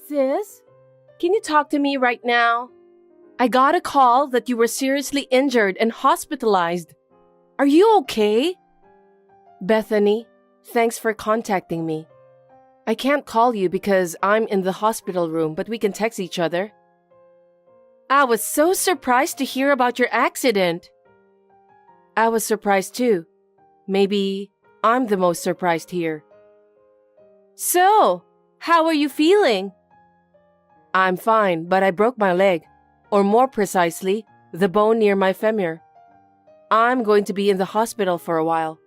Sis, can you talk to me right now? I got a call that you were seriously injured and hospitalized. Are you okay? Bethany, thanks for contacting me. I can't call you because I'm in the hospital room, but we can text each other. I was so surprised to hear about your accident. I was surprised too. Maybe I'm the most surprised here. So, how are you feeling? I'm fine, but I broke my leg, or more precisely, the bone near my femur. I'm going to be in the hospital for a while.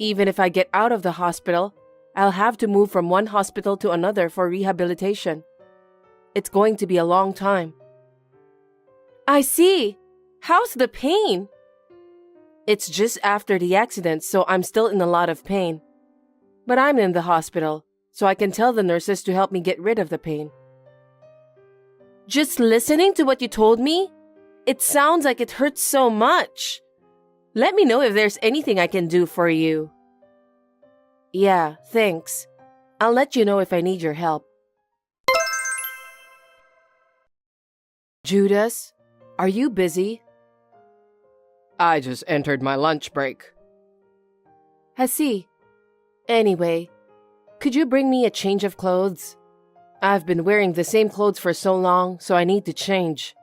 Even if I get out of the hospital, I'll have to move from one hospital to another for rehabilitation. It's going to be a long time. I see. How's the pain? It's just after the accident, so I'm still in a lot of pain. But I'm in the hospital, so I can tell the nurses to help me get rid of the pain. Just listening to what you told me, it sounds like it hurts so much. Let me know if there's anything I can do for you. Yeah, thanks. I'll let you know if I need your help. Judas, are you busy? I just entered my lunch break. I see. Anyway, could you bring me a change of clothes? I've been wearing the same clothes for so long, so I need to change.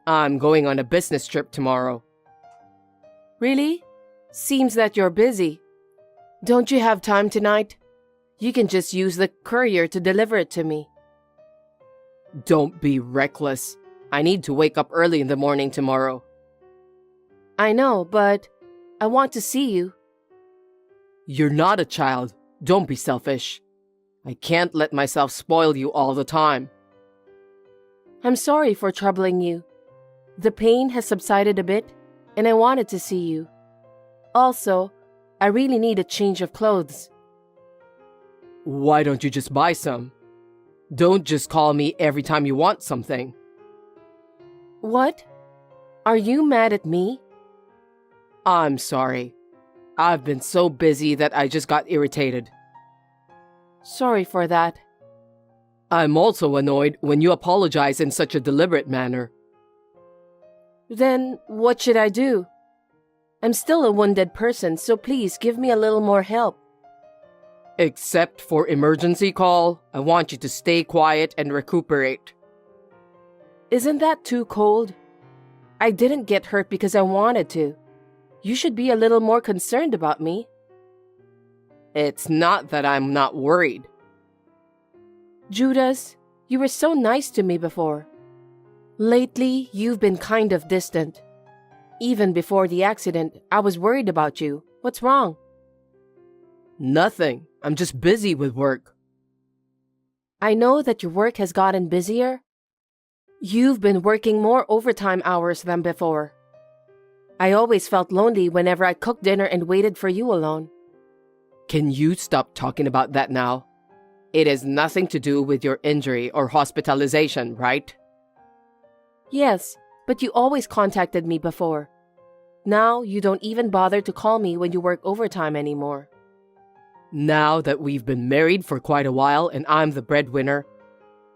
I'm going on a business trip tomorrow. Really? Seems that you're busy. Don't you have time tonight? You can just use the courier to deliver it to me. Don't be reckless. I need to wake up early in the morning tomorrow. I know, but I want to see you. You're not a child. Don't be selfish. I can't let myself spoil you all the time. I'm sorry for troubling you. The pain has subsided a bit, and I wanted to see you. Also, I really need a change of clothes. Why don't you just buy some? Don't just call me every time you want something. What? Are you mad at me? I'm sorry. I've been so busy that I just got irritated. Sorry for that. I'm also annoyed when you apologize in such a deliberate manner. Then what should I do? I'm still a wounded person, so please give me a little more help. Except for emergency call, I want you to stay quiet and recuperate. Isn't that too cold? I didn't get hurt because I wanted to. You should be a little more concerned about me. It's not that I'm not worried. Judas, you were so nice to me before. Lately, you've been kind of distant. Even before the accident, I was worried about you. What's wrong? Nothing. I'm just busy with work. I know that your work has gotten busier. You've been working more overtime hours than before. I always felt lonely whenever I cooked dinner and waited for you alone. Can you stop talking about that now? It has nothing to do with your injury or hospitalization, right? Yes, but you always contacted me before. Now you don't even bother to call me when you work overtime anymore. Now that we've been married for quite a while and I'm the breadwinner,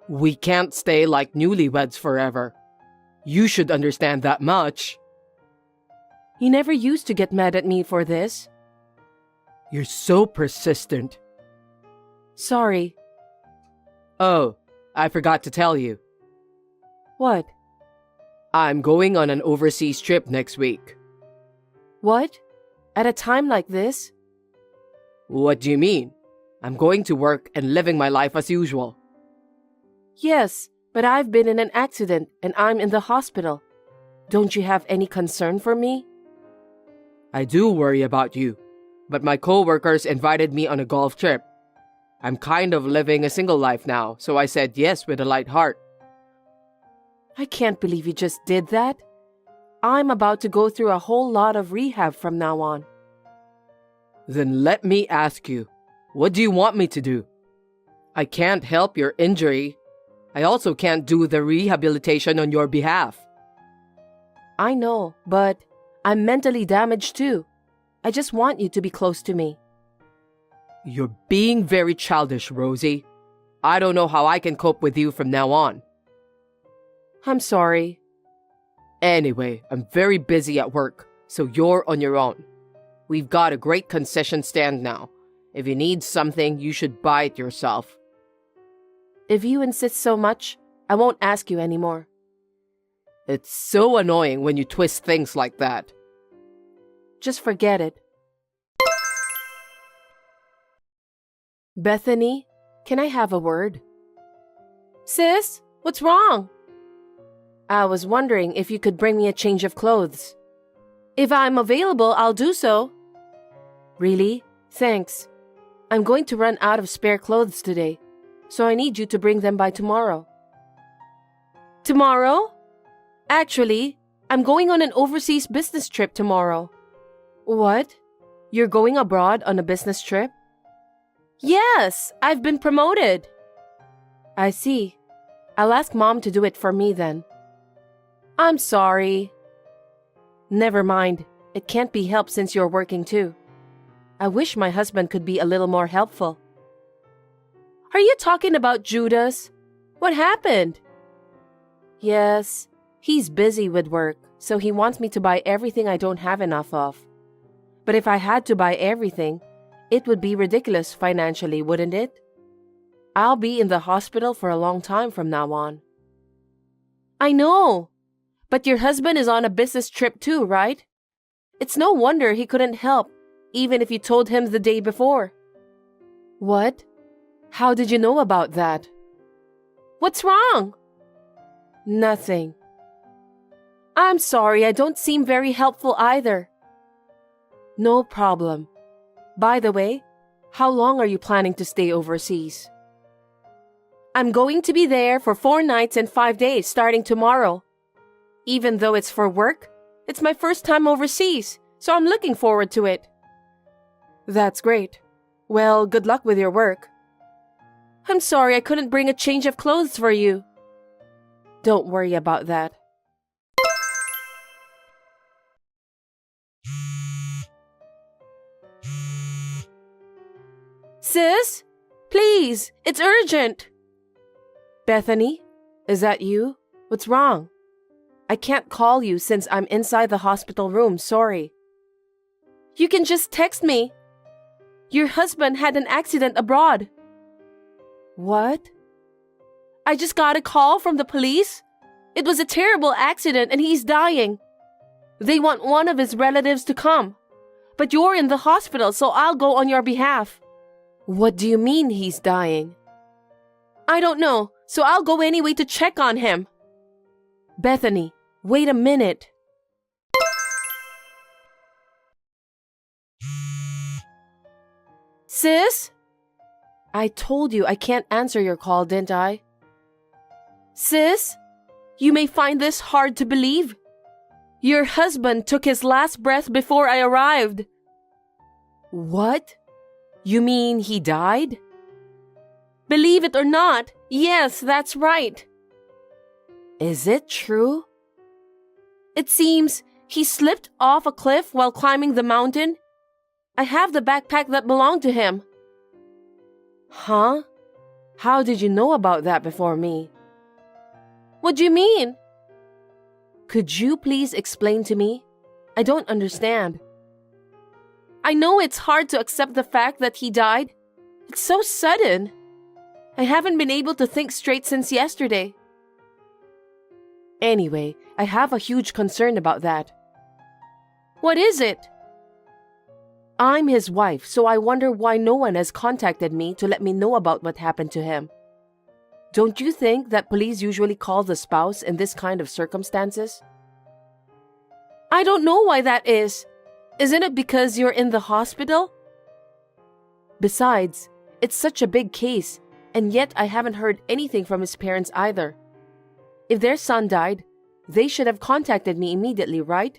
we can't stay like newlyweds forever. You should understand that much. You never used to get mad at me for this. You're so persistent. Sorry. Oh, I forgot to tell you. What? I'm going on an overseas trip next week. What? At a time like this? What do you mean? I'm going to work and living my life as usual. Yes, but I've been in an accident and I'm in the hospital. Don't you have any concern for me? I do worry about you, but my co-workers invited me on a golf trip. I'm kind of living a single life now, so I said yes with a light heart. I can't believe you just did that. I'm about to go through a whole lot of rehab from now on. Then let me ask you, what do you want me to do? I can't help your injury. I also can't do the rehabilitation on your behalf. I know, but I'm mentally damaged too. I just want you to be close to me. You're being very childish, Rosie. I don't know how I can cope with you from now on. I'm sorry. Anyway, I'm very busy at work, so you're on your own. We've got a great concession stand now. If you need something, you should buy it yourself. If you insist so much, I won't ask you anymore. It's so annoying when you twist things like that. Just forget it. Bethany, can I have a word? Sis, what's wrong? I was wondering if you could bring me a change of clothes. If I'm available, I'll do so. Really? Thanks. I'm going to run out of spare clothes today, so I need you to bring them by tomorrow. Tomorrow? Actually, I'm going on an overseas business trip tomorrow. What? You're going abroad on a business trip? Yes, I've been promoted. I see. I'll ask Mom to do it for me then. I'm sorry. Never mind. It can't be helped since you're working too. I wish my husband could be a little more helpful. Are you talking about Judas? What happened? Yes, he's busy with work, so he wants me to buy everything I don't have enough of. But if I had to buy everything, it would be ridiculous financially, wouldn't it? I'll be in the hospital for a long time from now on. I know, but your husband is on a business trip too, right? It's no wonder he couldn't help, even if you told him the day before. What? How did you know about that? What's wrong? Nothing. I'm sorry, I don't seem very helpful either. No problem. By the way, how long are you planning to stay overseas? I'm going to be there for 4 nights and 5 days starting tomorrow. Even though it's for work, it's my first time overseas, so I'm looking forward to it. That's great. Well, good luck with your work. I'm sorry I couldn't bring a change of clothes for you. Don't worry about that. Sis, please, it's urgent. Bethany, is that you? What's wrong? I can't call you since I'm inside the hospital room, sorry. You can just text me. Your husband had an accident abroad. What? I just got a call from the police. It was a terrible accident and he's dying. They want one of his relatives to come. But you're in the hospital, so I'll go on your behalf. What do you mean he's dying? I don't know, so I'll go anyway to check on him. Bethany, wait a minute. Sis? I told you I can't answer your call, didn't I? Sis, you may find this hard to believe. Your husband took his last breath before I arrived. What? You mean he died? Believe it or not, yes, that's right. Is it true? It seems he slipped off a cliff while climbing the mountain. I have the backpack that belonged to him. Huh? How did you know about that before me? What do you mean? Could you please explain to me? I don't understand. I know it's hard to accept the fact that he died. It's so sudden. I haven't been able to think straight since yesterday. Anyway, I have a huge concern about that. What is it? I'm his wife, so I wonder why no one has contacted me to let me know about what happened to him. Don't you think that police usually call the spouse in this kind of circumstances? I don't know why that is. Isn't it because you're in the hospital? Besides, it's such a big case, and yet I haven't heard anything from his parents either. If their son died, they should have contacted me immediately, right?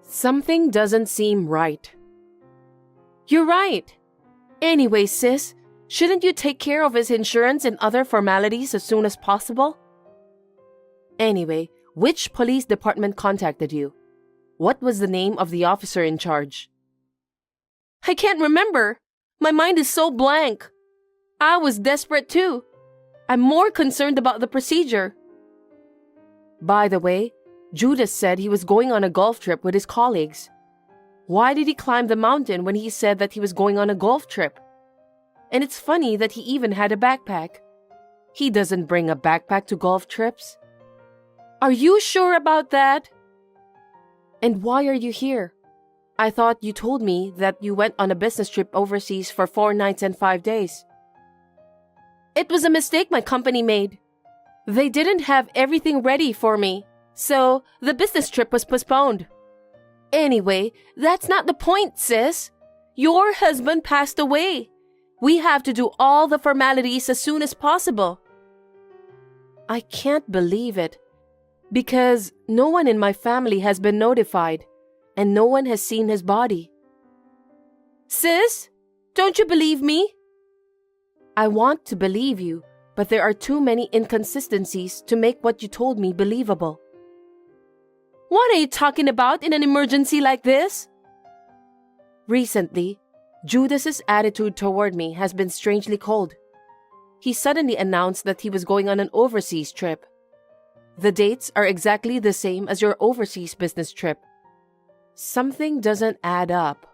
Something doesn't seem right. You're right. Anyway, sis, shouldn't you take care of his insurance and other formalities as soon as possible? Anyway, which police department contacted you? What was the name of the officer in charge? I can't remember. My mind is so blank. I was desperate too. I'm more concerned about the procedure. By the way, Judas said he was going on a golf trip with his colleagues. Why did he climb the mountain when he said that he was going on a golf trip? And it's funny that he even had a backpack. He doesn't bring a backpack to golf trips. Are you sure about that? And why are you here? I thought you told me that you went on a business trip overseas for 4 nights and 5 days. It was a mistake my company made. They didn't have everything ready for me, so the business trip was postponed. Anyway, that's not the point, sis. Your husband passed away. We have to do all the formalities as soon as possible. I can't believe it, because no one in my family has been notified, and no one has seen his body. Sis, don't you believe me? I want to believe you, but there are too many inconsistencies to make what you told me believable. What are you talking about in an emergency like this? Recently, Judas's attitude toward me has been strangely cold. He suddenly announced that he was going on an overseas trip. The dates are exactly the same as your overseas business trip. Something doesn't add up.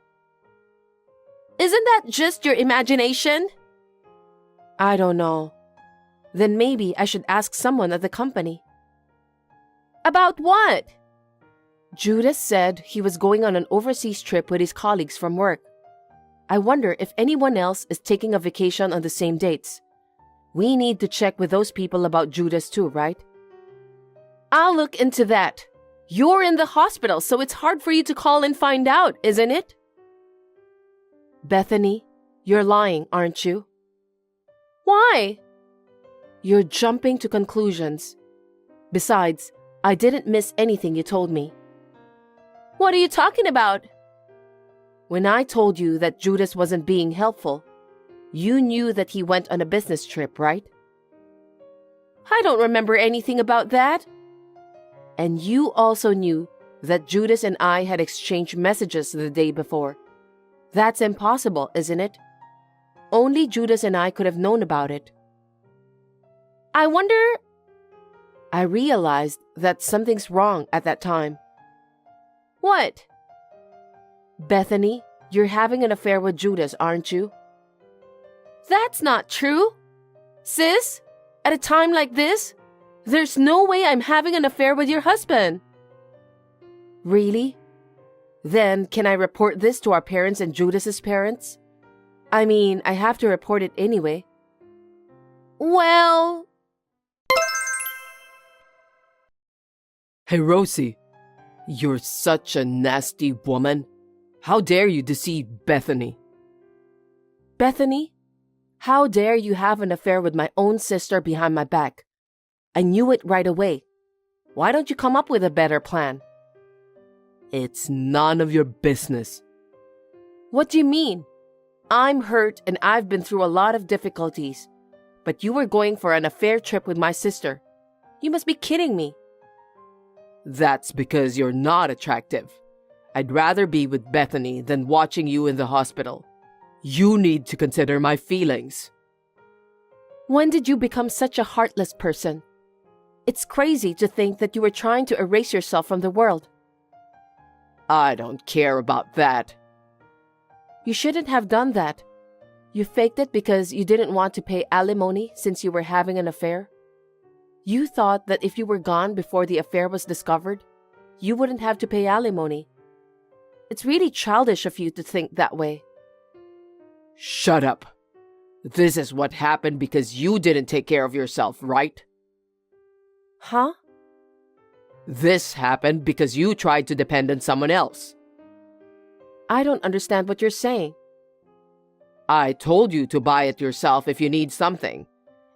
Isn't that just your imagination? I don't know. Then maybe I should ask someone at the company. About what? Judas said he was going on an overseas trip with his colleagues from work. I wonder if anyone else is taking a vacation on the same dates. We need to check with those people about Judas too, right? I'll look into that. You're in the hospital, so it's hard for you to call and find out, isn't it? Bethany, you're lying, aren't you? Why? You're jumping to conclusions. Besides, I didn't miss anything you told me. What are you talking about? When I told you that Judas wasn't being helpful, you knew that he went on a business trip, right? I don't remember anything about that. And you also knew that Judas and I had exchanged messages the day before. That's impossible, isn't it? Only Judas and I could have known about it. I wonder... I realized that something's wrong at that time. What? Bethany, you're having an affair with Judas, aren't you? That's not true. Sis, at a time like this, there's no way I'm having an affair with your husband. Really? Then can I report this to our parents and Judas's parents? I mean, I have to report it anyway. Well... Hey, Rosie, you're such a nasty woman. How dare you deceive Bethany? Bethany, how dare you have an affair with my own sister behind my back? I knew it right away. Why don't you come up with a better plan? It's none of your business. What do you mean? I'm hurt and I've been through a lot of difficulties. But you were going for an affair trip with my sister. You must be kidding me. That's because you're not attractive. I'd rather be with Bethany than watching you in the hospital. You need to consider my feelings. When did you become such a heartless person? It's crazy to think that you were trying to erase yourself from the world. I don't care about that. You shouldn't have done that. You faked it because you didn't want to pay alimony since you were having an affair. You thought that if you were gone before the affair was discovered, you wouldn't have to pay alimony. It's really childish of you to think that way. Shut up. This is what happened because you didn't take care of yourself, right? Huh? This happened because you tried to depend on someone else. I don't understand what you're saying. I told you to buy it yourself if you need something.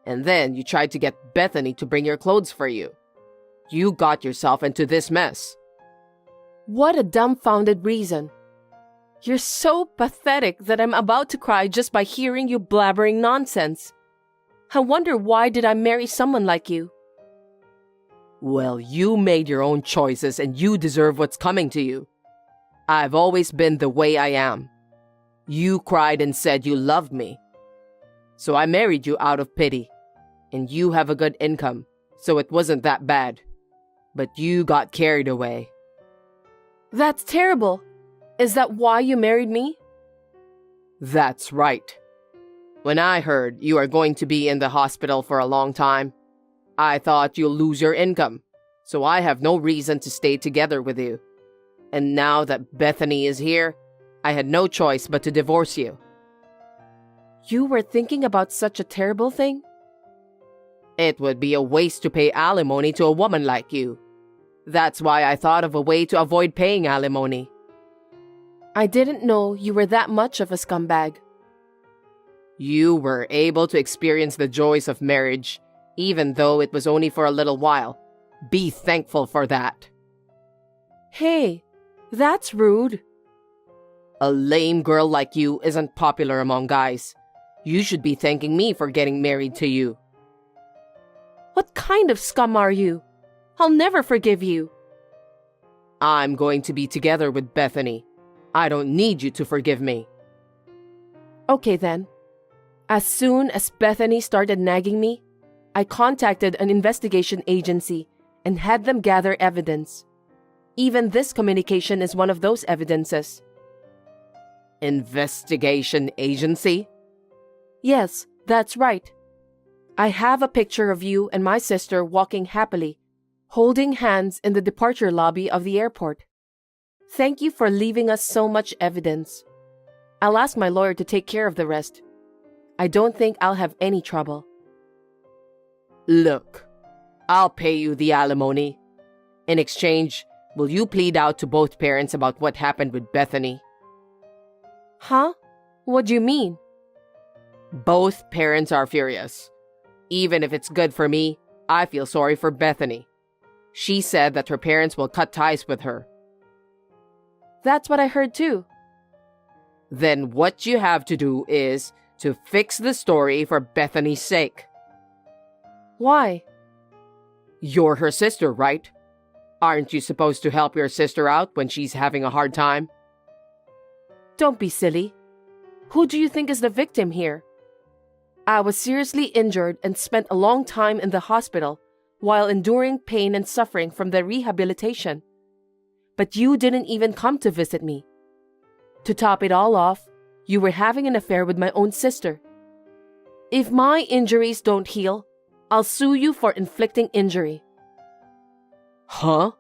And then you tried to get Bethany to bring your clothes for you. You got yourself into this mess. What a dumbfounded reason. You're so pathetic that I'm about to cry just by hearing you blabbering nonsense. I wonder why did I marry someone like you? Well, you made your own choices and you deserve what's coming to you. I've always been the way I am. You cried and said you loved me. So I married you out of pity. And you have a good income, so it wasn't that bad. But you got carried away. That's terrible. Is that why you married me? That's right. When I heard you are going to be in the hospital for a long time, I thought you'll lose your income, so I have no reason to stay together with you. And now that Bethany is here, I had no choice but to divorce you. You were thinking about such a terrible thing? It would be a waste to pay alimony to a woman like you. That's why I thought of a way to avoid paying alimony. I didn't know you were that much of a scumbag. You were able to experience the joys of marriage, even though it was only for a little while. Be thankful for that. Hey, that's rude. A lame girl like you isn't popular among guys. You should be thanking me for getting married to you. What kind of scum are you? I'll never forgive you. I'm going to be together with Bethany. I don't need you to forgive me. Okay then. As soon as Bethany started nagging me, I contacted an investigation agency and had them gather evidence. Even this communication is one of those evidences. Investigation agency? Yes, that's right. I have a picture of you and my sister walking happily, holding hands in the departure lobby of the airport. Thank you for leaving us so much evidence. I'll ask my lawyer to take care of the rest. I don't think I'll have any trouble. Look, I'll pay you the alimony. In exchange, will you plead out to both parents about what happened with Bethany? Huh? What do you mean? Both parents are furious. Even if it's good for me, I feel sorry for Bethany. She said that her parents will cut ties with her. That's what I heard too. Then what you have to do is to fix the story for Bethany's sake. Why? You're her sister, right? Aren't you supposed to help your sister out when she's having a hard time? Don't be silly. Who do you think is the victim here? I was seriously injured and spent a long time in the hospital while enduring pain and suffering from the rehabilitation. But you didn't even come to visit me. To top it all off, you were having an affair with my own sister. If my injuries don't heal, I'll sue you for inflicting injury. Huh?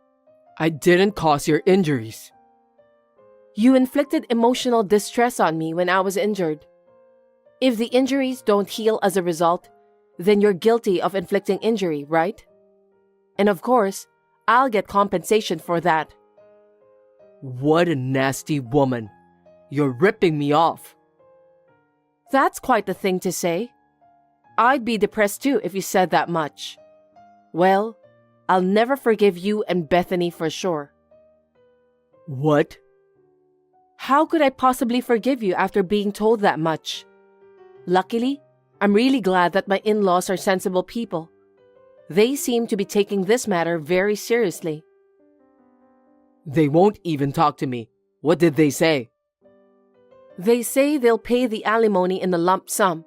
I didn't cause your injuries. You inflicted emotional distress on me when I was injured. If the injuries don't heal as a result, then you're guilty of inflicting injury, right? And of course, I'll get compensation for that. What a nasty woman. You're ripping me off. That's quite the thing to say. I'd be depressed too if you said that much. Well, I'll never forgive you and Bethany for sure. What? How could I possibly forgive you after being told that much? Luckily, I'm really glad that my in-laws are sensible people. They seem to be taking this matter very seriously. They won't even talk to me. What did they say? They say they'll pay the alimony in a lump sum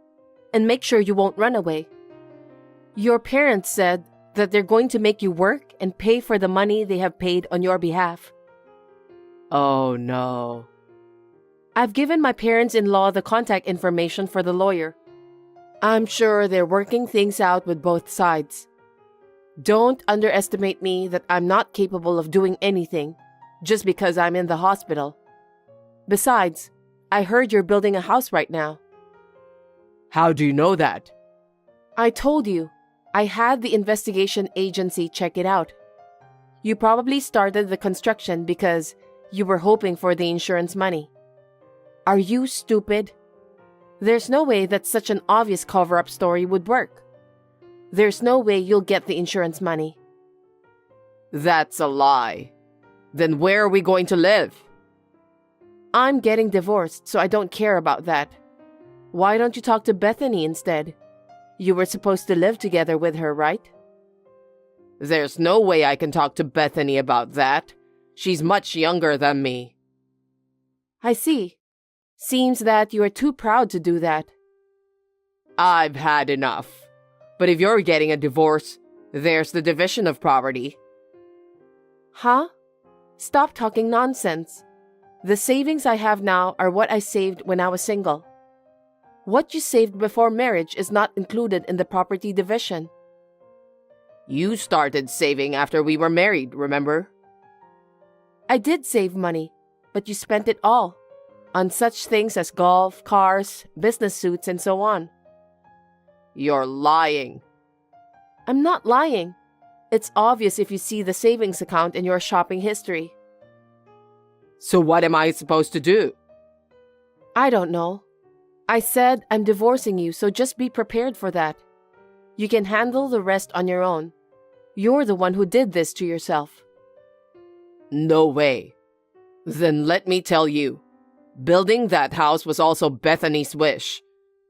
and make sure you won't run away. Your parents said that they're going to make you work and pay for the money they have paid on your behalf. Oh no. I've given my parents-in-law the contact information for the lawyer. I'm sure they're working things out with both sides. Don't underestimate me that I'm not capable of doing anything just because I'm in the hospital. Besides, I heard you're building a house right now. How do you know that? I told you. I had the investigation agency check it out. You probably started the construction because you were hoping for the insurance money. Are you stupid? There's no way that such an obvious cover-up story would work. There's no way you'll get the insurance money. That's a lie. Then where are we going to live? I'm getting divorced, so I don't care about that. Why don't you talk to Bethany instead? You were supposed to live together with her, right? There's no way I can talk to Bethany about that. She's much younger than me. I see. Seems that you are too proud to do that. I've had enough. But if you're getting a divorce, there's the division of property. Huh? Stop talking nonsense. The savings I have now are what I saved when I was single. What you saved before marriage is not included in the property division. You started saving after we were married, remember? I did save money, but you spent it all on such things as golf, cars, business suits, and so on. You're lying. I'm not lying. It's obvious if you see the savings account in your shopping history. So what am I supposed to do? I don't know. I said I'm divorcing you, so just be prepared for that. You can handle the rest on your own. You're the one who did this to yourself. No way. Then let me tell you. Building that house was also Bethany's wish.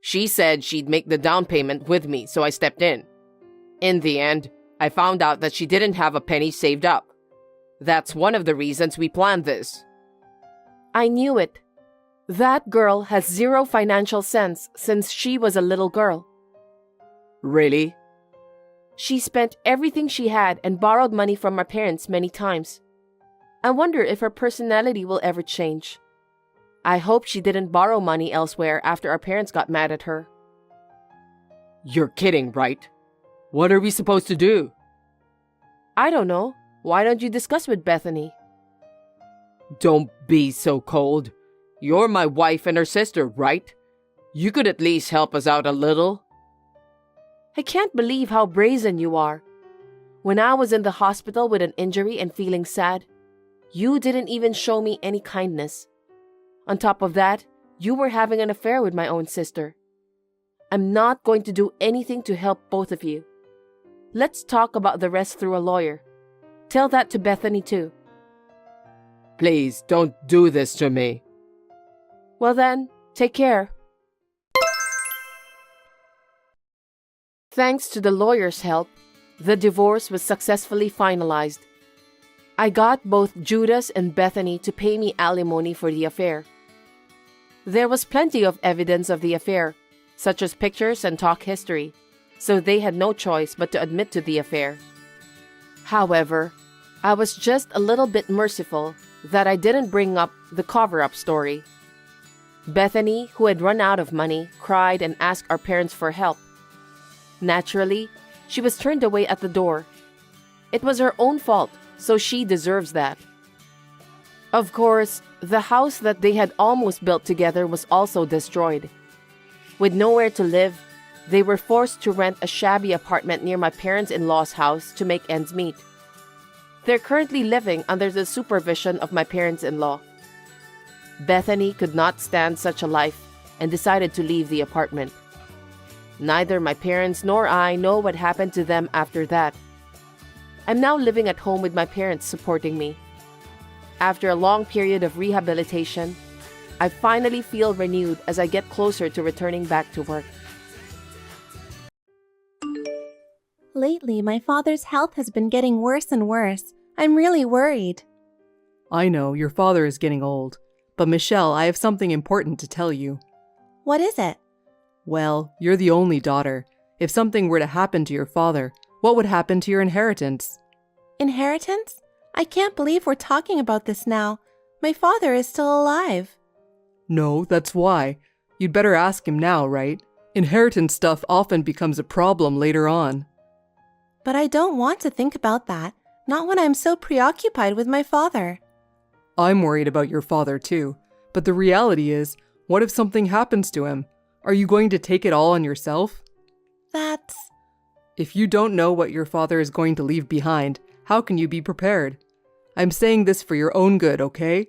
She said she'd make the down payment with me, so I stepped in. In the end, I found out that she didn't have a penny saved up. That's one of the reasons we planned this. I knew it. That girl has zero financial sense since she was a little girl. Really? She spent everything she had and borrowed money from my parents many times. I wonder if her personality will ever change. I hope she didn't borrow money elsewhere after our parents got mad at her. You're kidding, right? What are we supposed to do? I don't know. Why don't you discuss with Bethany? Don't be so cold. You're my wife and her sister, right? You could at least help us out a little. I can't believe how brazen you are. When I was in the hospital with an injury and feeling sad, you didn't even show me any kindness. On top of that, you were having an affair with my own sister. I'm not going to do anything to help both of you. Let's talk about the rest through a lawyer. Tell that to Bethany too. Please, don't do this to me. Well then, take care. Thanks to the lawyer's help, the divorce was successfully finalized. I got both Judas and Bethany to pay me alimony for the affair. There was plenty of evidence of the affair, such as pictures and talk history, so they had no choice but to admit to the affair. However, I was just a little bit merciful that I didn't bring up the cover-up story. Bethany, who had run out of money, cried and asked our parents for help. Naturally, she was turned away at the door. It was her own fault, so she deserves that. Of course, the house that they had almost built together was also destroyed. With nowhere to live, they were forced to rent a shabby apartment near my parents-in-law's house to make ends meet. They're currently living under the supervision of my parents-in-law. Bethany could not stand such a life and decided to leave the apartment. Neither my parents nor I know what happened to them after that. I'm now living at home with my parents supporting me. After a long period of rehabilitation, I finally feel renewed as I get closer to returning back to work. Lately, my father's health has been getting worse and worse. I'm really worried. I know, your father is getting old. But Michelle, I have something important to tell you. What is it? Well, you're the only daughter. If something were to happen to your father, what would happen to your inheritance? Inheritance? I can't believe we're talking about this now. My father is still alive. No, that's why. You'd better ask him now, right? Inheritance stuff often becomes a problem later on. But I don't want to think about that, not when I'm so preoccupied with my father. I'm worried about your father too, but the reality is, what if something happens to him? Are you going to take it all on yourself? That's... If you don't know what your father is going to leave behind, how can you be prepared? I'm saying this for your own good, okay?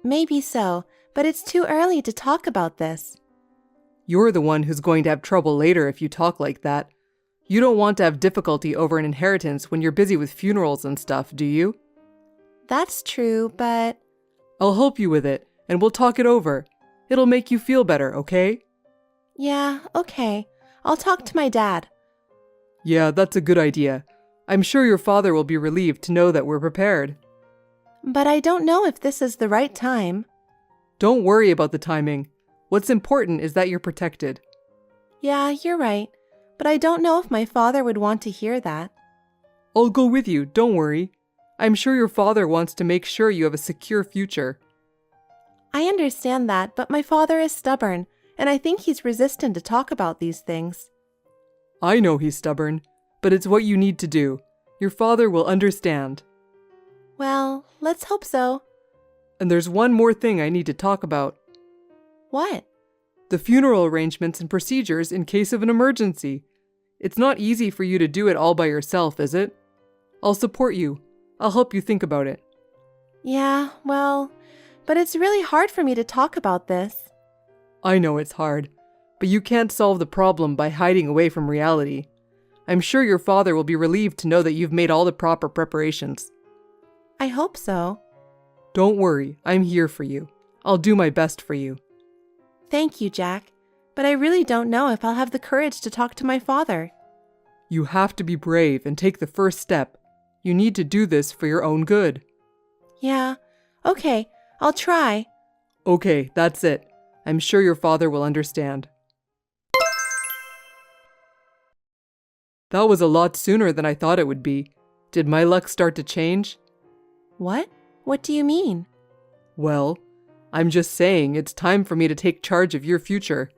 Maybe so, but it's too early to talk about this. You're the one who's going to have trouble later if you talk like that. You don't want to have difficulty over an inheritance when you're busy with funerals and stuff, do you? That's true, but... I'll help you with it, and we'll talk it over. It'll make you feel better, okay? Yeah, okay. I'll talk to my dad. Yeah, that's a good idea. I'm sure your father will be relieved to know that we're prepared. But I don't know if this is the right time. Don't worry about the timing. What's important is that you're protected. Yeah, you're right. But I don't know if my father would want to hear that. I'll go with you, don't worry. I'm sure your father wants to make sure you have a secure future. I understand that, but my father is stubborn, and I think he's resistant to talk about these things. I know he's stubborn, but it's what you need to do. Your father will understand. Well, let's hope so. And there's one more thing I need to talk about. What? The funeral arrangements and procedures in case of an emergency. It's not easy for you to do it all by yourself, is it? I'll support you. I'll help you think about it. Yeah, well, but it's really hard for me to talk about this. I know it's hard, but you can't solve the problem by hiding away from reality. I'm sure your father will be relieved to know that you've made all the proper preparations. I hope so. Don't worry, I'm here for you. I'll do my best for you. Thank you, Jack, but I really don't know if I'll have the courage to talk to my father. You have to be brave and take the first step. You need to do this for your own good. Yeah, okay, I'll try. Okay, that's it. I'm sure your father will understand. That was a lot sooner than I thought it would be. Did my luck start to change? What? What do you mean? Well, I'm just saying it's time for me to take charge of your future.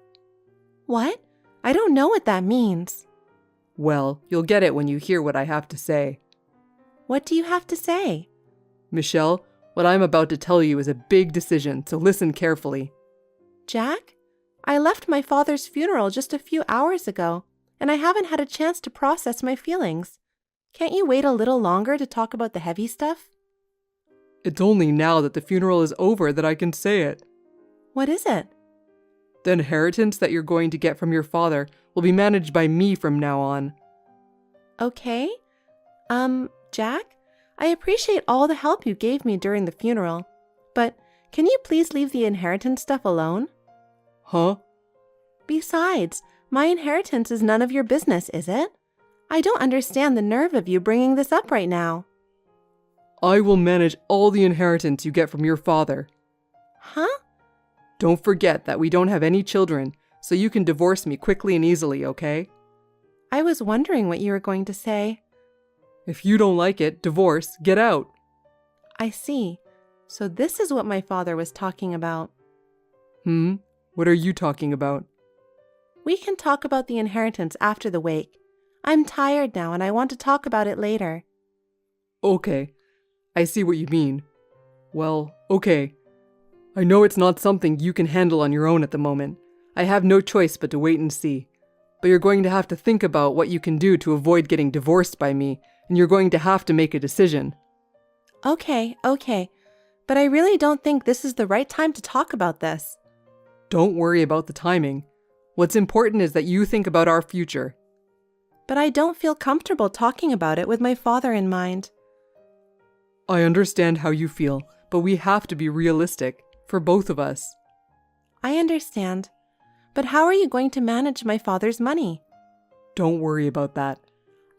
What? I don't know what that means. Well, you'll get it when you hear what I have to say. What do you have to say? Michelle, what I'm about to tell you is a big decision, so listen carefully. Jack? I left my father's funeral just a few hours ago, and I haven't had a chance to process my feelings. Can't you wait a little longer to talk about the heavy stuff? It's only now that the funeral is over that I can say it. What is it? The inheritance that you're going to get from your father will be managed by me from now on. Okay. Jack, I appreciate all the help you gave me during the funeral, but can you please leave the inheritance stuff alone? Huh? Besides, my inheritance is none of your business, is it? I don't understand the nerve of you bringing this up right now. I will manage all the inheritance you get from your father. Huh? Don't forget that we don't have any children, so you can divorce me quickly and easily, okay? I was wondering what you were going to say. If you don't like it, divorce, get out. I see. So this is what my father was talking about. What are you talking about? We can talk about the inheritance after the wake. I'm tired now and I want to talk about it later. Okay, I see what you mean. Well, okay. I know it's not something you can handle on your own at the moment. I have no choice but to wait and see. But you're going to have to think about what you can do to avoid getting divorced by me, and you're going to have to make a decision. Okay. But I really don't think this is the right time to talk about this. Don't worry about the timing. What's important is that you think about our future. But I don't feel comfortable talking about it with my father in mind. I understand how you feel, but we have to be realistic, for both of us. I understand. But how are you going to manage my father's money? Don't worry about that.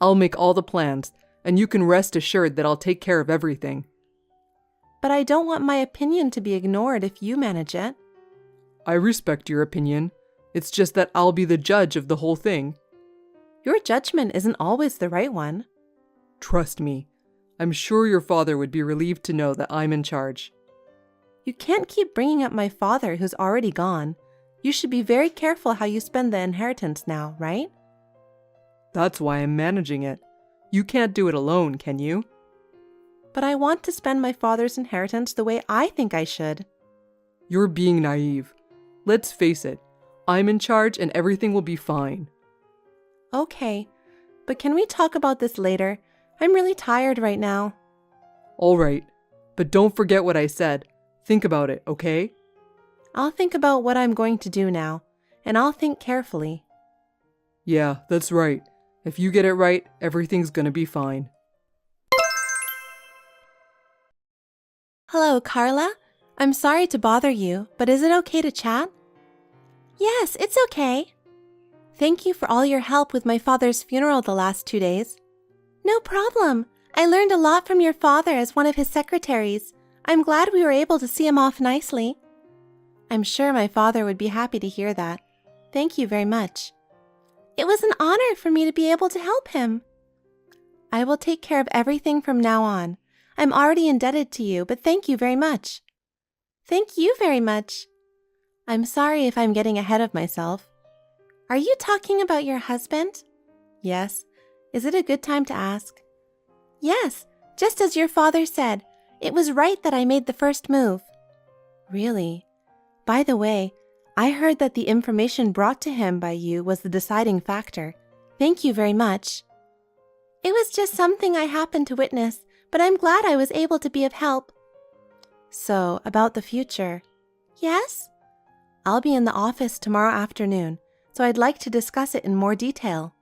I'll make all the plans, and you can rest assured that I'll take care of everything. But I don't want my opinion to be ignored if you manage it. I respect your opinion. It's just that I'll be the judge of the whole thing. Your judgment isn't always the right one. Trust me. I'm sure your father would be relieved to know that I'm in charge. You can't keep bringing up my father who's already gone. You should be very careful how you spend the inheritance now, right? That's why I'm managing it. You can't do it alone, can you? But I want to spend my father's inheritance the way I think I should. You're being naive. Let's face it. I'm in charge and everything will be fine. Okay, but can we talk about this later? I'm really tired right now. All right, but don't forget what I said. Think about it, okay? I'll think about what I'm going to do now, and I'll think carefully. Yeah, that's right. If you get it right, everything's gonna be fine. Hello, Carla. I'm sorry to bother you, but is it okay to chat? Yes, it's okay. Thank you for all your help with my father's funeral the last 2 days. No problem. I learned a lot from your father as one of his secretaries. I'm glad we were able to see him off nicely. I'm sure my father would be happy to hear that. Thank you very much. It was an honor for me to be able to help him. I will take care of everything from now on. I'm already indebted to you, but thank you very much. Thank you very much. I'm sorry if I'm getting ahead of myself. Are you talking about your husband? Yes. Is it a good time to ask? Yes, just as your father said. It was right that I made the first move. Really? By the way, I heard that the information brought to him by you was the deciding factor. Thank you very much. It was just something I happened to witness, but I'm glad I was able to be of help. So, about the future. Yes? I'll be in the office tomorrow afternoon, so I'd like to discuss it in more detail.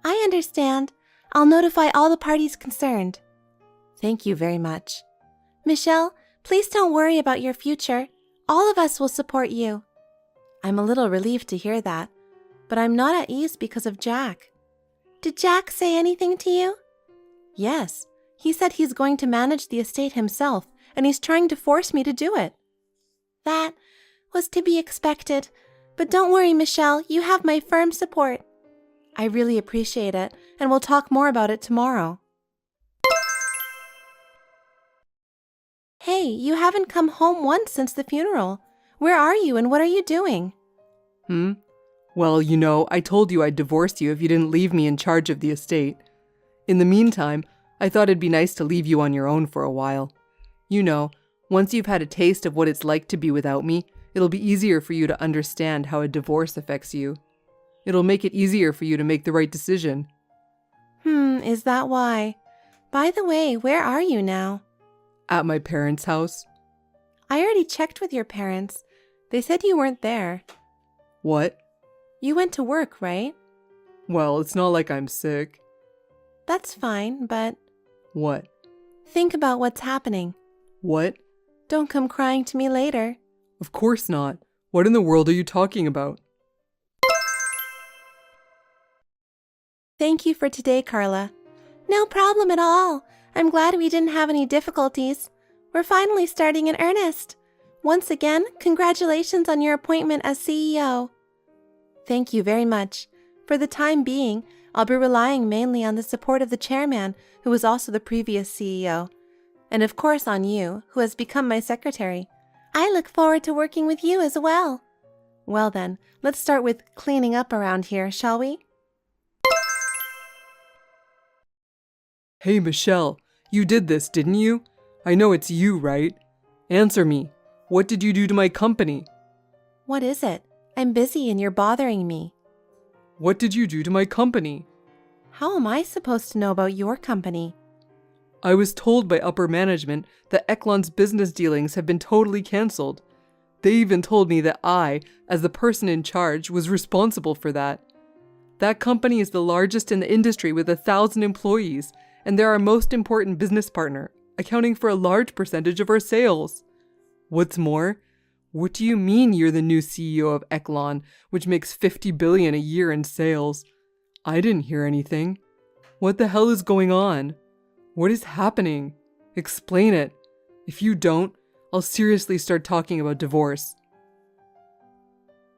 I understand. I'll notify all the parties concerned. Thank you very much. Michelle, please don't worry about your future. All of us will support you. I'm a little relieved to hear that, but I'm not at ease because of Jack. Did Jack say anything to you? Yes, he said he's going to manage the estate himself, and he's trying to force me to do it. That was to be expected, but don't worry, Michelle, you have my firm support. I really appreciate it, and we'll talk more about it tomorrow. Hey, you haven't come home once since the funeral. Where are you and what are you doing? Well, you know, I told you I'd divorce you if you didn't leave me in charge of the estate. In the meantime, I thought it'd be nice to leave you on your own for a while. You know, once you've had a taste of what it's like to be without me, it'll be easier for you to understand how a divorce affects you. It'll make it easier for you to make the right decision. Is that why? By the way, where are you now? At my parents' house. I already checked with your parents. They said you weren't there. What? You went to work, right? Well, it's not like I'm sick. That's fine, but... What? Think about what's happening. What? Don't come crying to me later. Of course not. What in the world are you talking about? Thank you for today, Carla. No problem at all. I'm glad we didn't have any difficulties. We're finally starting in earnest. Once again, congratulations on your appointment as CEO. Thank you very much. For the time being, I'll be relying mainly on the support of the chairman, who was also the previous CEO, and of course on you, who has become my secretary. I look forward to working with you as well. Well then, let's start with cleaning up around here, shall we? Hey, Michelle, you did this, didn't you? I know it's you, right? Answer me. What did you do to my company? What is it? I'm busy and you're bothering me. What did you do to my company? How am I supposed to know about your company? I was told by upper management that Eklund's business dealings have been totally cancelled. They even told me that I, as the person in charge, was responsible for that. That company is the largest in the industry with 1,000 employees, and they're our most important business partner, accounting for a large percentage of our sales. What's more, what do you mean you're the new CEO of Eklund, which makes $50 billion a year in sales? I didn't hear anything. What the hell is going on? What is happening? Explain it. If you don't, I'll seriously start talking about divorce.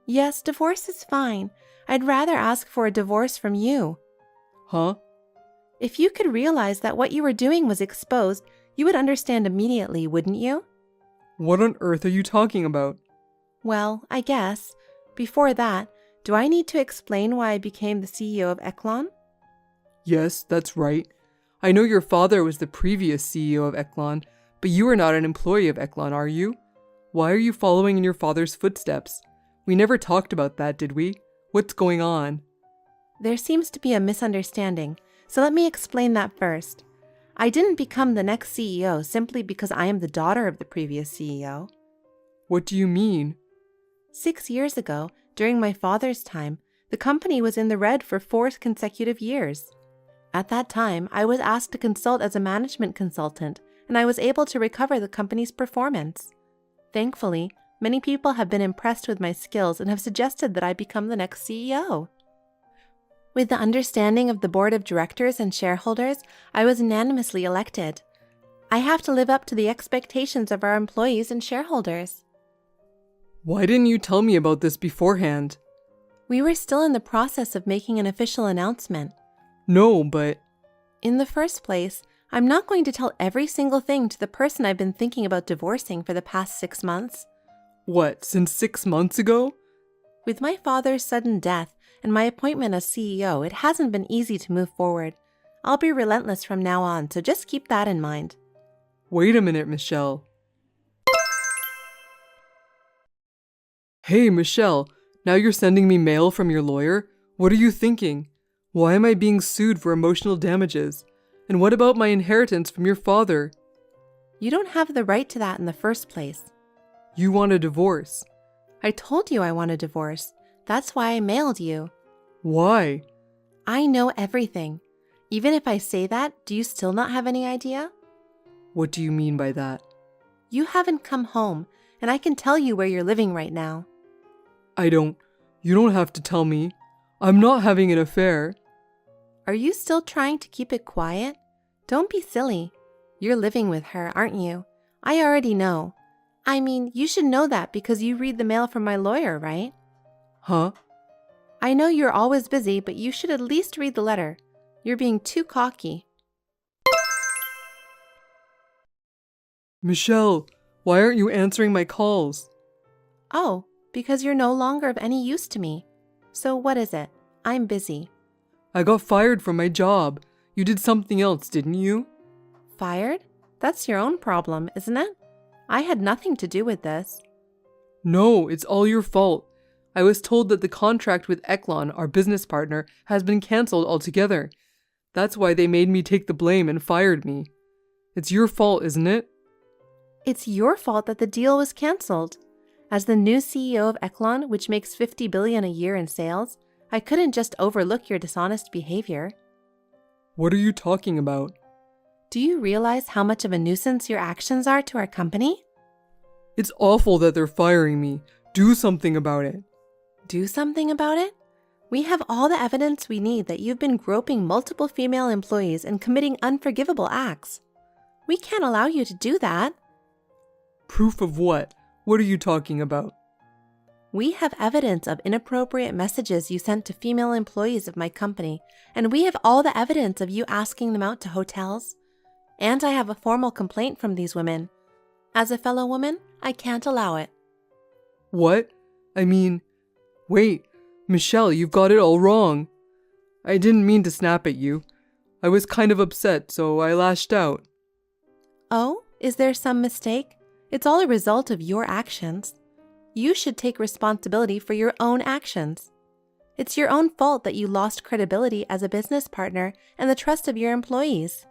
Yes, divorce is fine. I'd rather ask for a divorce from you. Huh? If you could realize that what you were doing was exposed, you would understand immediately, wouldn't you? What on earth are you talking about? Well, I guess. Before that, do I need to explain why I became the CEO of Eklund? Yes, that's right. I know your father was the previous CEO of Eklund, but you are not an employee of Eklund, are you? Why are you following in your father's footsteps? We never talked about that, did we? What's going on? There seems to be a misunderstanding, so let me explain that first. I didn't become the next CEO simply because I am the daughter of the previous CEO. What do you mean? 6 years ago, during my father's time, the company was in the red for 4 consecutive years. At that time, I was asked to consult as a management consultant, and I was able to recover the company's performance. Thankfully, many people have been impressed with my skills and have suggested that I become the next CEO. With the understanding of the board of directors and shareholders, I was unanimously elected. I have to live up to the expectations of our employees and shareholders. Why didn't you tell me about this beforehand? We were still in the process of making an official announcement. No, but... In the first place, I'm not going to tell every single thing to the person I've been thinking about divorcing for the past 6 months. What, since 6 months ago? With my father's sudden death and my appointment as CEO, it hasn't been easy to move forward. I'll be relentless from now on, so just keep that in mind. Wait a minute, Michelle. Hey, Michelle, now you're sending me mail from your lawyer? What are you thinking? Why am I being sued for emotional damages? And what about my inheritance from your father? You don't have the right to that in the first place. You want a divorce. I told you I want a divorce. That's why I mailed you. Why? I know everything. Even if I say that, do you still not have any idea? What do you mean by that? You haven't come home, and I can tell you where you're living right now. You don't have to tell me. I'm not having an affair. Are you still trying to keep it quiet? Don't be silly. You're living with her, aren't you? I already know. I mean, you should know that because you read the mail from my lawyer, right? Huh? I know you're always busy, but you should at least read the letter. You're being too cocky. Michelle, why aren't you answering my calls? Oh, because you're no longer of any use to me. So what is it? I'm busy. I got fired from my job. You did something else, didn't you? Fired? That's your own problem, isn't it? I had nothing to do with this. No, it's all your fault. I was told that the contract with Eklon, our business partner, has been cancelled altogether. That's why they made me take the blame and fired me. It's your fault, isn't it? It's your fault that the deal was cancelled. As the new CEO of Eklon, which makes $50 billion a year in sales, I couldn't just overlook your dishonest behavior. What are you talking about? Do you realize how much of a nuisance your actions are to our company? It's awful that they're firing me. Do something about it. Do something about it? We have all the evidence we need that you've been groping multiple female employees and committing unforgivable acts. We can't allow you to do that. Proof of what? What are you talking about? We have evidence of inappropriate messages you sent to female employees of my company, and we have all the evidence of you asking them out to hotels. And I have a formal complaint from these women. As a fellow woman, I can't allow it. What? Wait, Michelle, you've got it all wrong. I didn't mean to snap at you. I was kind of upset, so I lashed out. Oh, is there some mistake? It's all a result of your actions. You should take responsibility for your own actions. It's your own fault that you lost credibility as a business partner and the trust of your employees.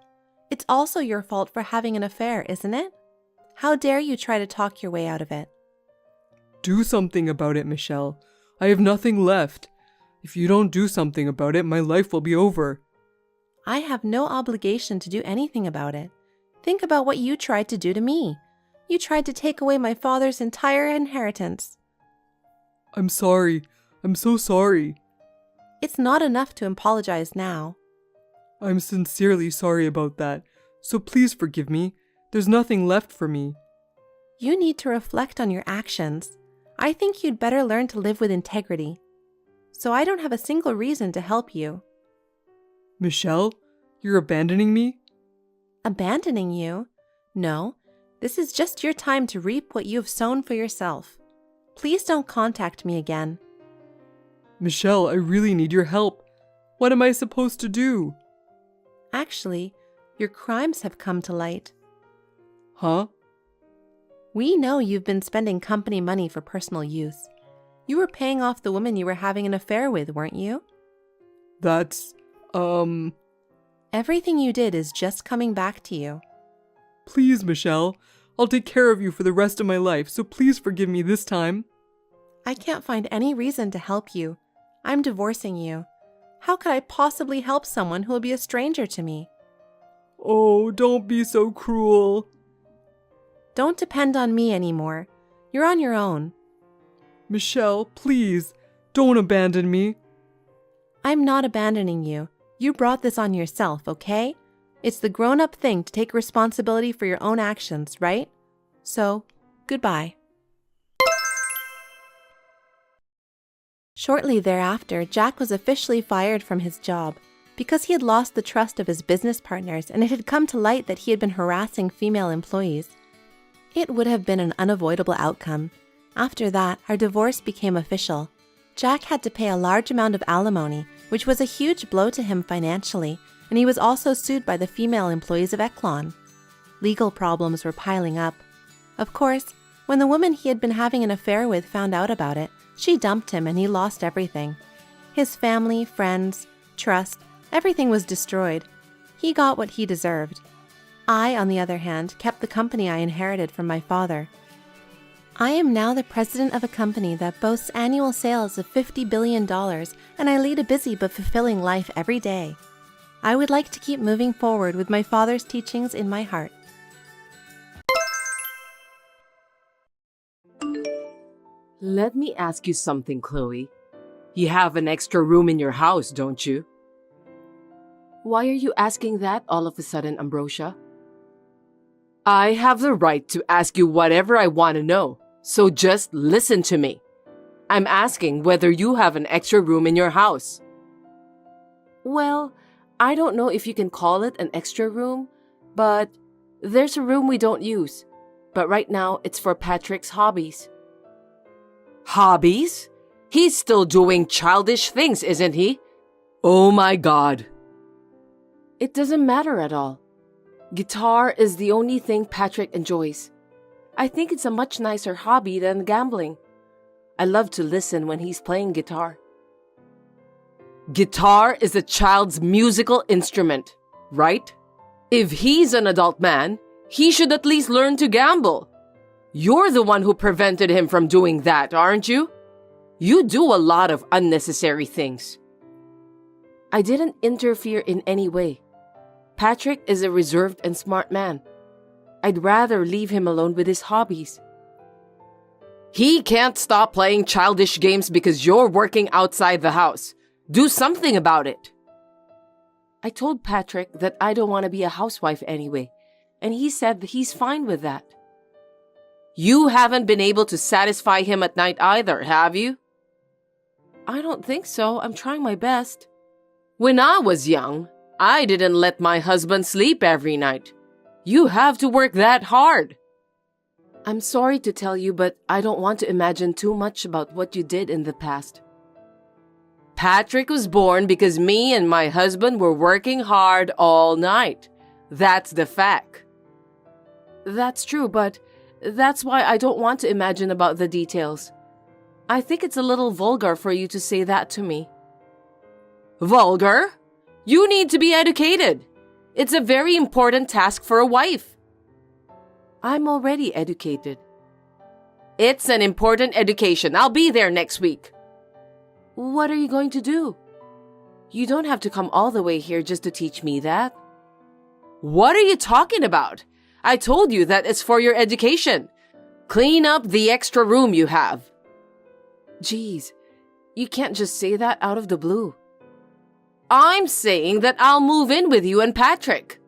It's also your fault for having an affair, isn't it? How dare you try to talk your way out of it? Do something about it, Michelle. I have nothing left. If you don't do something about it, my life will be over. I have no obligation to do anything about it. Think about what you tried to do to me. You tried to take away my father's entire inheritance. I'm sorry. I'm so sorry. It's not enough to apologize now. I'm sincerely sorry about that, so please forgive me. There's nothing left for me. You need to reflect on your actions. I think you'd better learn to live with integrity. So I don't have a single reason to help you. Michelle, you're abandoning me? Abandoning you? No. This is just your time to reap what you have sown for yourself. Please don't contact me again. Michelle, I really need your help. What am I supposed to do? Actually, your crimes have come to light. Huh? We know you've been spending company money for personal use. You were paying off the woman you were having an affair with, weren't you? That's, Everything you did is just coming back to you. Please, Michelle. I'll take care of you for the rest of my life, so please forgive me this time. I can't find any reason to help you. I'm divorcing you. How could I possibly help someone who will be a stranger to me? Oh, don't be so cruel. Don't depend on me anymore. You're on your own. Michelle, please, don't abandon me. I'm not abandoning you. You brought this on yourself, okay? It's the grown-up thing to take responsibility for your own actions, right? So, goodbye. Shortly thereafter, Jack was officially fired from his job because he had lost the trust of his business partners and it had come to light that he had been harassing female employees. It would have been an unavoidable outcome. After that, our divorce became official. Jack had to pay a large amount of alimony, which was a huge blow to him financially, and he was also sued by the female employees of Eklon. Legal problems were piling up. Of course, when the woman he had been having an affair with found out about it, she dumped him and he lost everything. His family, friends, trust, everything was destroyed. He got what he deserved. I, on the other hand, kept the company I inherited from my father. I am now the president of a company that boasts annual sales of $50 billion, and I lead a busy but fulfilling life every day. I would like to keep moving forward with my father's teachings in my heart. Let me ask you something, Chloe. You have an extra room in your house, don't you? Why are you asking that all of a sudden, Ambrosia? I have the right to ask you whatever I want to know, so just listen to me. I'm asking whether you have an extra room in your house. Well, I don't know if you can call it an extra room, but there's a room we don't use. But right now, it's for Patrick's hobbies. Hobbies? He's still doing childish things, isn't he? Oh my God. It doesn't matter at all. Guitar is the only thing Patrick enjoys. I think it's a much nicer hobby than gambling. I love to listen when he's playing guitar. Guitar is a child's musical instrument, right? If he's an adult man, he should at least learn to gamble. You're the one who prevented him from doing that, aren't you? You do a lot of unnecessary things. I didn't interfere in any way. Patrick is a reserved and smart man. I'd rather leave him alone with his hobbies. He can't stop playing childish games because you're working outside the house. Do something about it. I told Patrick that I don't want to be a housewife anyway, and he said that he's fine with that. You haven't been able to satisfy him at night either, have you? I don't think so. I'm trying my best. When I was young, I didn't let my husband sleep every night. You have to work that hard. I'm sorry to tell you, but I don't want to imagine too much about what you did in the past. Patrick was born because me and my husband were working hard all night. That's the fact. That's true, but that's why I don't want to imagine about the details. I think it's a little vulgar for you to say that to me. Vulgar? You need to be educated. It's a very important task for a wife. I'm already educated. It's an important education. I'll be there next week. What are you going to do? You don't have to come all the way here just to teach me that. What are you talking about? I told you that it's for your education. Clean up the extra room you have. Geez, you can't just say that out of the blue. I'm saying that I'll move in with you and Patrick.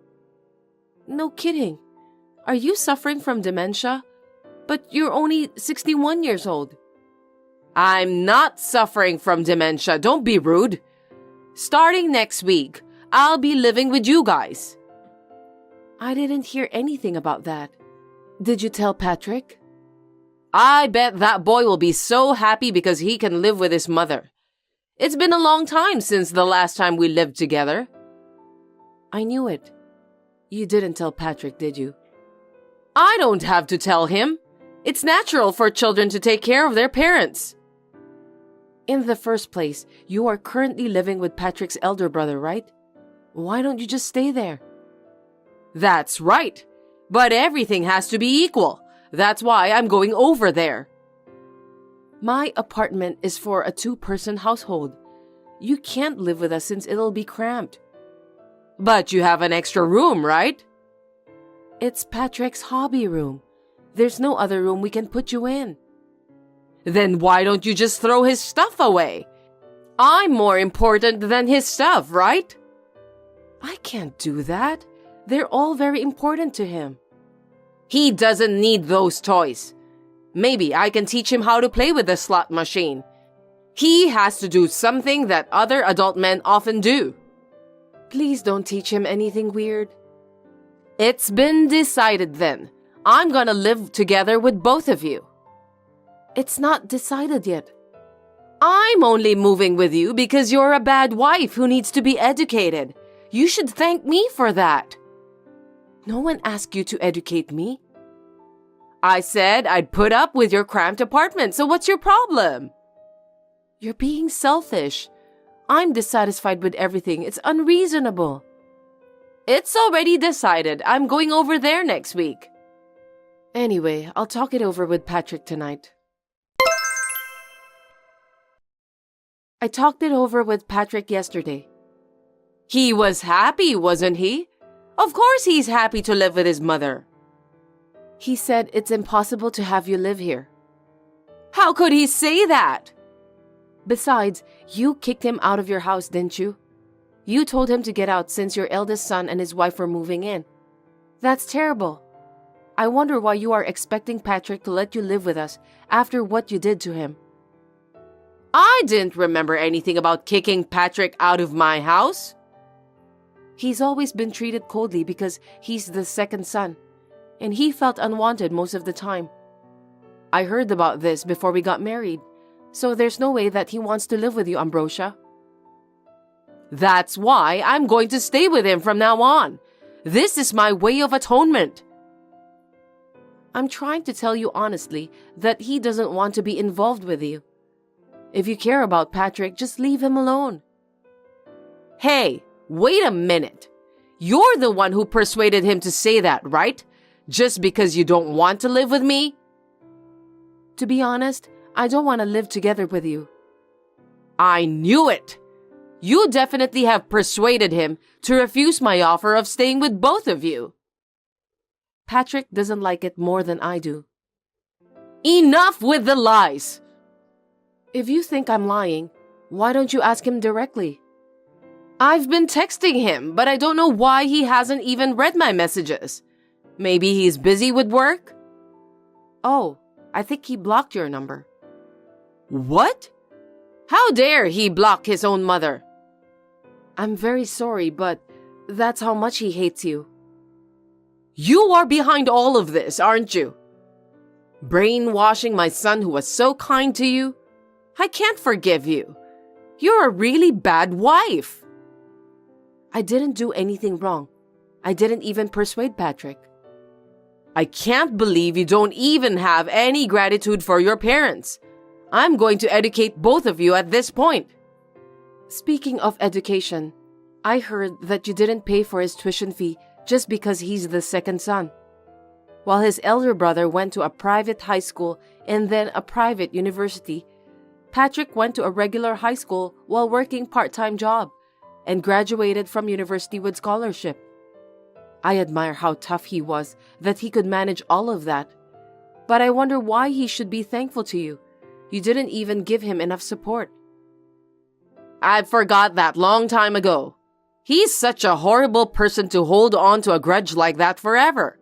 No kidding. Are you suffering from dementia? But you're only 61 years old. I'm not suffering from dementia. Don't be rude. Starting next week, I'll be living with you guys. I didn't hear anything about that. Did you tell Patrick? I bet that boy will be so happy because he can live with his mother. It's been a long time since the last time we lived together. I knew it. You didn't tell Patrick, did you? I don't have to tell him. It's natural for children to take care of their parents. In the first place, you are currently living with Patrick's elder brother, right? Why don't you just stay there? That's right. But everything has to be equal. That's why I'm going over there. My apartment is for a 2-person household. You can't live with us since it'll be cramped. But you have an extra room, right? It's Patrick's hobby room. There's no other room we can put you in. Then why don't you just throw his stuff away? I'm more important than his stuff, right? I can't do that. They're all very important to him. He doesn't need those toys. Maybe I can teach him how to play with the slot machine. He has to do something that other adult men often do. Please don't teach him anything weird. It's been decided then. I'm gonna live together with both of you. It's not decided yet. I'm only moving with you because you're a bad wife who needs to be educated. You should thank me for that. No one asked you to educate me. I said I'd put up with your cramped apartment, so what's your problem? You're being selfish. I'm dissatisfied with everything. It's unreasonable. It's already decided. I'm going over there next week. Anyway, I'll talk it over with Patrick tonight. I talked it over with Patrick yesterday. He was happy, wasn't he? Of course he's happy to live with his mother. He said it's impossible to have you live here. How could he say that? Besides, you kicked him out of your house, didn't you? You told him to get out since your eldest son and his wife were moving in. That's terrible. I wonder why you are expecting Patrick to let you live with us after what you did to him. I didn't remember anything about kicking Patrick out of my house. He's always been treated coldly because he's the second son, and he felt unwanted most of the time. I heard about this before we got married, so there's no way that he wants to live with you, Ambrosia. That's why I'm going to stay with him from now on. This is my way of atonement. I'm trying to tell you honestly that he doesn't want to be involved with you. If you care about Patrick, just leave him alone. Hey, wait a minute. You're the one who persuaded him to say that, right? Just because you don't want to live with me? To be honest, I don't want to live together with you. I knew it. You definitely have persuaded him to refuse my offer of staying with both of you. Patrick doesn't like it more than I do. Enough with the lies. If you think I'm lying, why don't you ask him directly? I've been texting him, but I don't know why he hasn't even read my messages. Maybe he's busy with work? Oh, I think he blocked your number. What? How dare he block his own mother? I'm very sorry, but that's how much he hates you. You are behind all of this, aren't you? Brainwashing my son who was so kind to you? I can't forgive you. You're a really bad wife. I didn't do anything wrong. I didn't even persuade Patrick. I can't believe you don't even have any gratitude for your parents. I'm going to educate both of you at this point. Speaking of education, I heard that you didn't pay for his tuition fee just because he's the second son. While his elder brother went to a private high school and then a private university, Patrick went to a regular high school while working part-time job and graduated from university with scholarship. I admire how tough he was that he could manage all of that. But I wonder why he should be thankful to you. You didn't even give him enough support. I forgot that long time ago. He's such a horrible person to hold on to a grudge like that forever.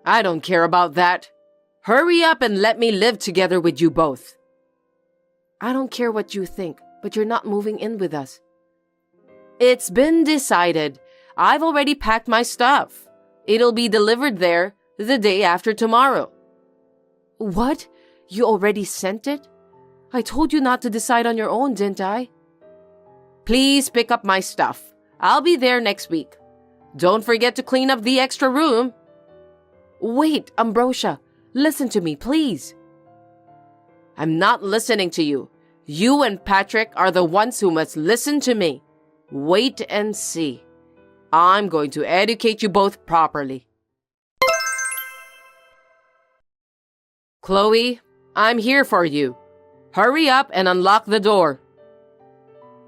I don't care about that. Hurry up and let me live together with you both. I don't care what you think, but you're not moving in with us. It's been decided. I've already packed my stuff. It'll be delivered there the day after tomorrow. What? You already sent it? I told you not to decide on your own, didn't I? Please pick up my stuff. I'll be there next week. Don't forget to clean up the extra room. Wait, Ambrosia. Listen to me, please. I'm not listening to you. You and Patrick are the ones who must listen to me. Wait and see. I'm going to educate you both properly. Chloe, I'm here for you. Hurry up and unlock the door.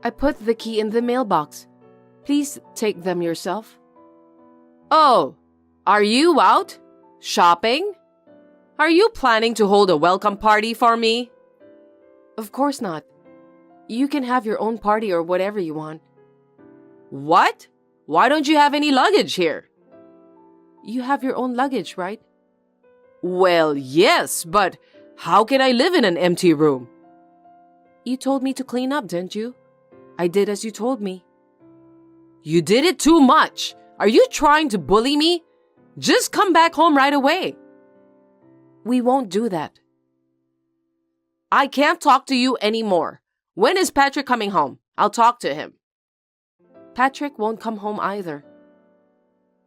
I put the key in the mailbox. Please take them yourself. Oh, are you out? Shopping? Are you planning to hold a welcome party for me? Of course not. You can have your own party or whatever you want. What? Why don't you have any luggage here? You have your own luggage, right? Well, yes, but how can I live in an empty room? You told me to clean up, didn't you? I did as you told me. You did it too much. Are you trying to bully me? Just come back home right away. We won't do that. I can't talk to you anymore. When is Patrick coming home? I'll talk to him. Patrick won't come home either.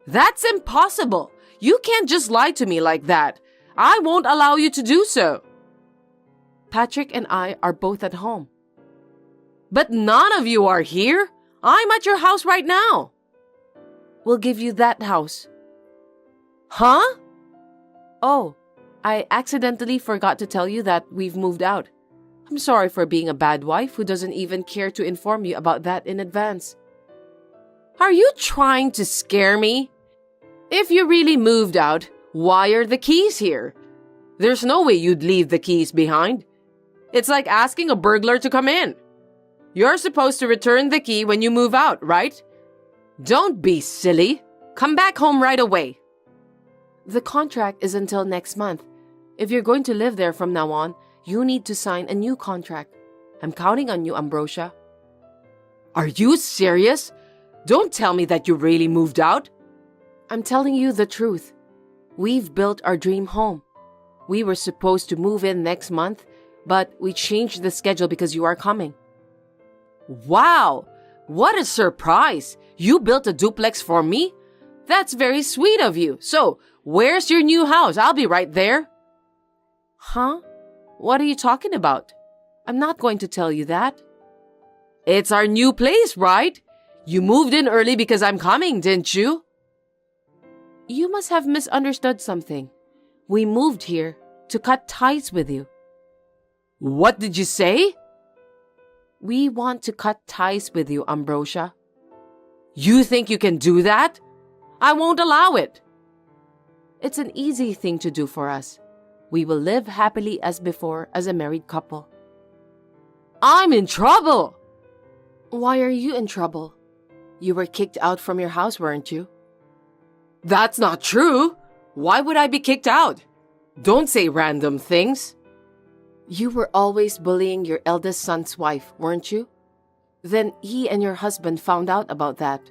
That's impossible. You can't just lie to me like that. I won't allow you to do so. Patrick and I are both at home. But none of you are here. I'm at your house right now. We'll give you that house. Huh? Oh, I accidentally forgot to tell you that we've moved out. I'm sorry for being a bad wife who doesn't even care to inform you about that in advance. Are you trying to scare me? If you really moved out, why are the keys here? There's no way you'd leave the keys behind. It's like asking a burglar to come in. You're supposed to return the key when you move out, right? Don't be silly. Come back home right away. The contract is until next month. If you're going to live there from now on, you need to sign a new contract. I'm counting on you, Ambrosia. Are you serious? Don't tell me that you really moved out. I'm telling you the truth. We've built our dream home. We were supposed to move in next month, but we changed the schedule because you are coming. Wow! What a surprise! You built a duplex for me? That's very sweet of you. So, where's your new house? I'll be right there. Huh? What are you talking about? I'm not going to tell you that. It's our new place, right? You moved in early because I'm coming, didn't you? You must have misunderstood something. We moved here to cut ties with you. What did you say? We want to cut ties with you, Ambrosia. You think you can do that? I won't allow it. It's an easy thing to do for us. We will live happily as before as a married couple. I'm in trouble. Why are you in trouble? You were kicked out from your house, weren't you? That's not true. Why would I be kicked out? Don't say random things. You were always bullying your eldest son's wife, weren't you? Then he and your husband found out about that.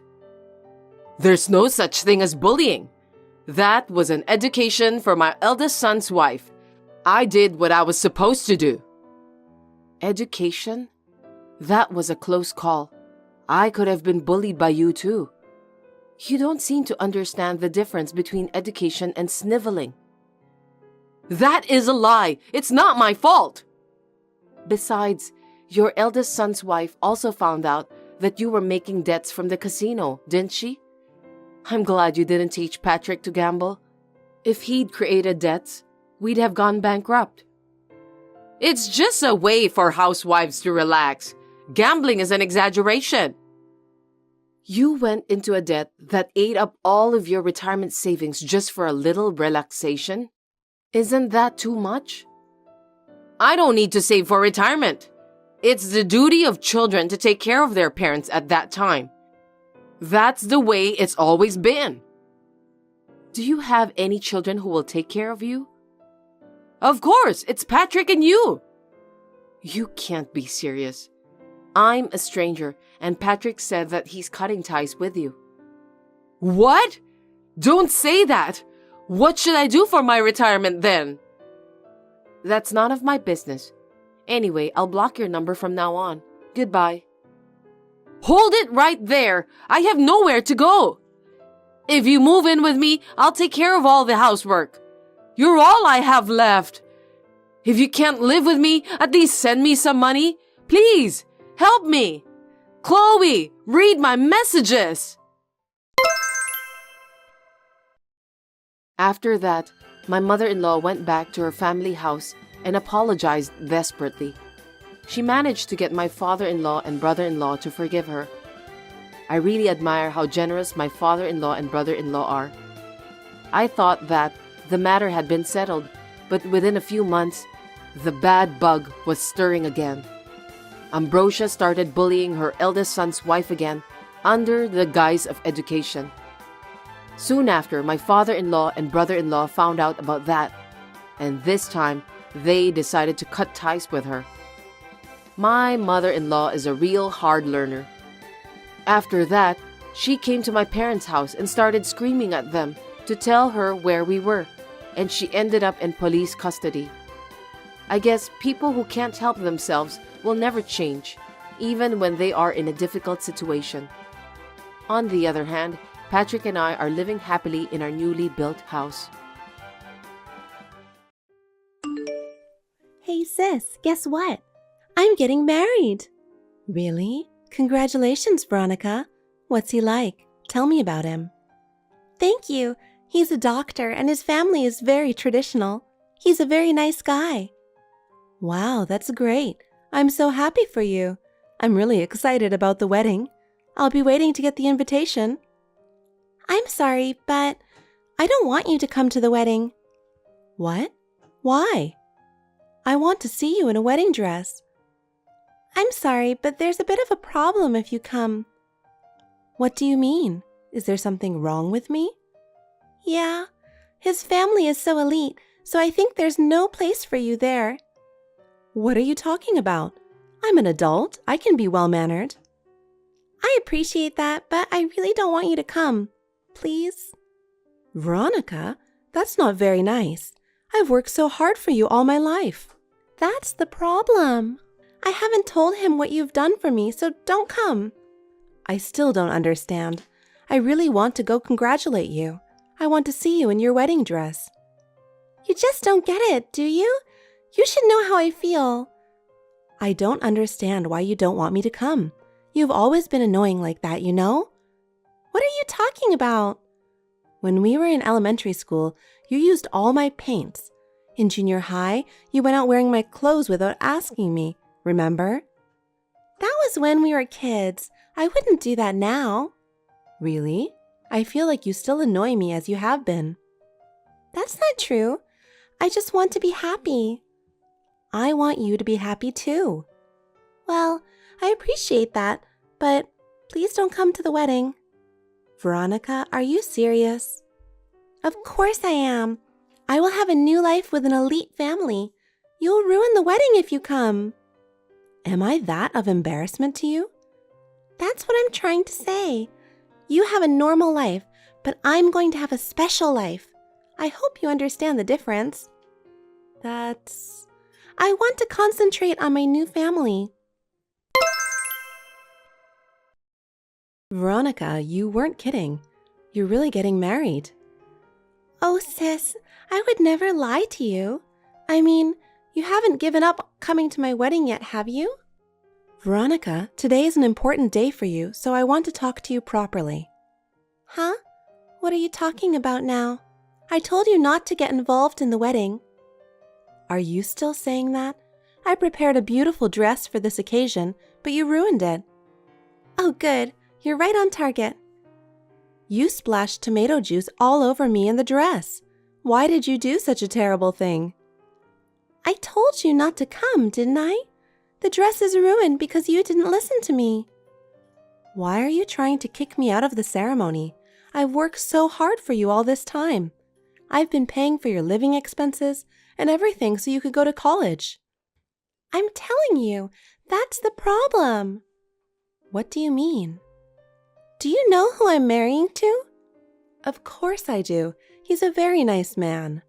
There's no such thing as bullying. That was an education for my eldest son's wife. I did what I was supposed to do. Education? That was a close call. I could have been bullied by you too. You don't seem to understand the difference between education and sniveling. That is a lie. It's not my fault. Besides, your eldest son's wife also found out that you were making debts from the casino, didn't she? I'm glad you didn't teach Patrick to gamble. If he'd created debts, we'd have gone bankrupt. It's just a way for housewives to relax. Gambling is an exaggeration. You went into a debt that ate up all of your retirement savings just for a little relaxation? Isn't that too much? I don't need to save for retirement. It's the duty of children to take care of their parents at that time. That's the way it's always been. Do you have any children who will take care of you? Of course, it's Patrick and you. You can't be serious. I'm a stranger, and Patrick said that he's cutting ties with you. What? Don't say that. What should I do for my retirement then? That's none of my business. Anyway, I'll block your number from now on. Goodbye. Hold it right there. I have nowhere to go. If you move in with me, I'll take care of all the housework. You're all I have left. If you can't live with me, at least send me some money. Please, help me. Chloe, read my messages. After that, my mother-in-law went back to her family house and apologized desperately. She managed to get my father-in-law and brother-in-law to forgive her. I really admire how generous my father-in-law and brother-in-law are. I thought that the matter had been settled, but within a few months, the bad bug was stirring again. Ambrosia started bullying her eldest son's wife again under the guise of education. Soon after, my father-in-law and brother-in-law found out about that, and this time, they decided to cut ties with her. My mother-in-law is a real hard learner. After that, she came to my parents' house and started screaming at them to tell her where we were, and she ended up in police custody. I guess people who can't help themselves will never change, even when they are in a difficult situation. On the other hand, Patrick and I are living happily in our newly built house. Hey sis, guess what? I'm getting married. Really? Congratulations, Veronica. What's he like? Tell me about him. Thank you. He's a doctor and his family is very traditional. He's a very nice guy. Wow, that's great. I'm so happy for you. I'm really excited about the wedding. I'll be waiting to get the invitation. I'm sorry, but I don't want you to come to the wedding. What? Why? I want to see you in a wedding dress. I'm sorry, but there's a bit of a problem if you come. What do you mean? Is there something wrong with me? Yeah, his family is so elite, so I think there's no place for you there. What are you talking about? I'm an adult. I can be well-mannered. I appreciate that, but I really don't want you to come. Please? Veronica, that's not very nice. I've worked so hard for you all my life. That's the problem. I haven't told him what you've done for me, so don't come. I still don't understand. I really want to go congratulate you. I want to see you in your wedding dress. You just don't get it, do you? You should know how I feel. I don't understand why you don't want me to come. You've always been annoying like that, you know? What are you talking about? When we were in elementary school, you used all my paints. In junior high, you went out wearing my clothes without asking me, remember? That was when we were kids. I wouldn't do that now. Really? I feel like you still annoy me as you have been. That's not true. I just want to be happy. I want you to be happy too. Well, I appreciate that, but please don't come to the wedding. Veronica, are you serious? Of course I am. I will have a new life with an elite family. You'll ruin the wedding if you come. Am I that of embarrassment to you? That's what I'm trying to say. You have a normal life, but I'm going to have a special life. I hope you understand the difference. I want to concentrate on my new family. Veronica, you weren't kidding. You're really getting married. Oh, sis, I would never lie to you. I mean, you haven't given up coming to my wedding yet, have you? Veronica, today is an important day for you, so I want to talk to you properly. Huh? What are you talking about now? I told you not to get involved in the wedding. Are you still saying that? I prepared a beautiful dress for this occasion, but you ruined it. Oh, good. You're right on target. You splashed tomato juice all over me in the dress. Why did you do such a terrible thing? I told you not to come, didn't I? The dress is ruined because you didn't listen to me. Why are you trying to kick me out of the ceremony? I've worked so hard for you all this time. I've been paying for your living expenses and everything so you could go to college. I'm telling you, that's the problem. What do you mean? Do you know who I'm marrying to? Of course I do. He's a very nice man.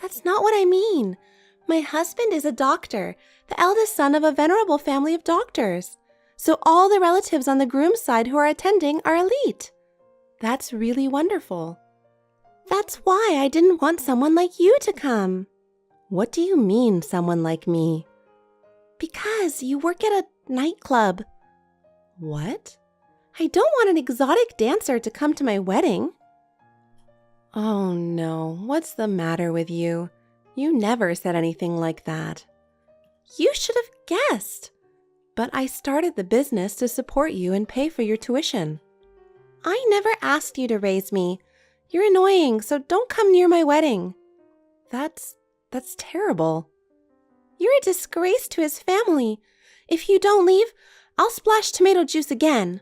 That's not what I mean. My husband is a doctor, the eldest son of a venerable family of doctors. So all the relatives on the groom's side who are attending are elite. That's really wonderful. That's why I didn't want someone like you to come. What do you mean, someone like me? Because you work at a nightclub. What? I don't want an exotic dancer to come to my wedding. Oh no, what's the matter with you? You never said anything like that. You should have guessed. But I started the business to support you and pay for your tuition. I never asked you to raise me. You're annoying, so don't come near my wedding. That's terrible. You're a disgrace to his family. If you don't leave, I'll splash tomato juice again.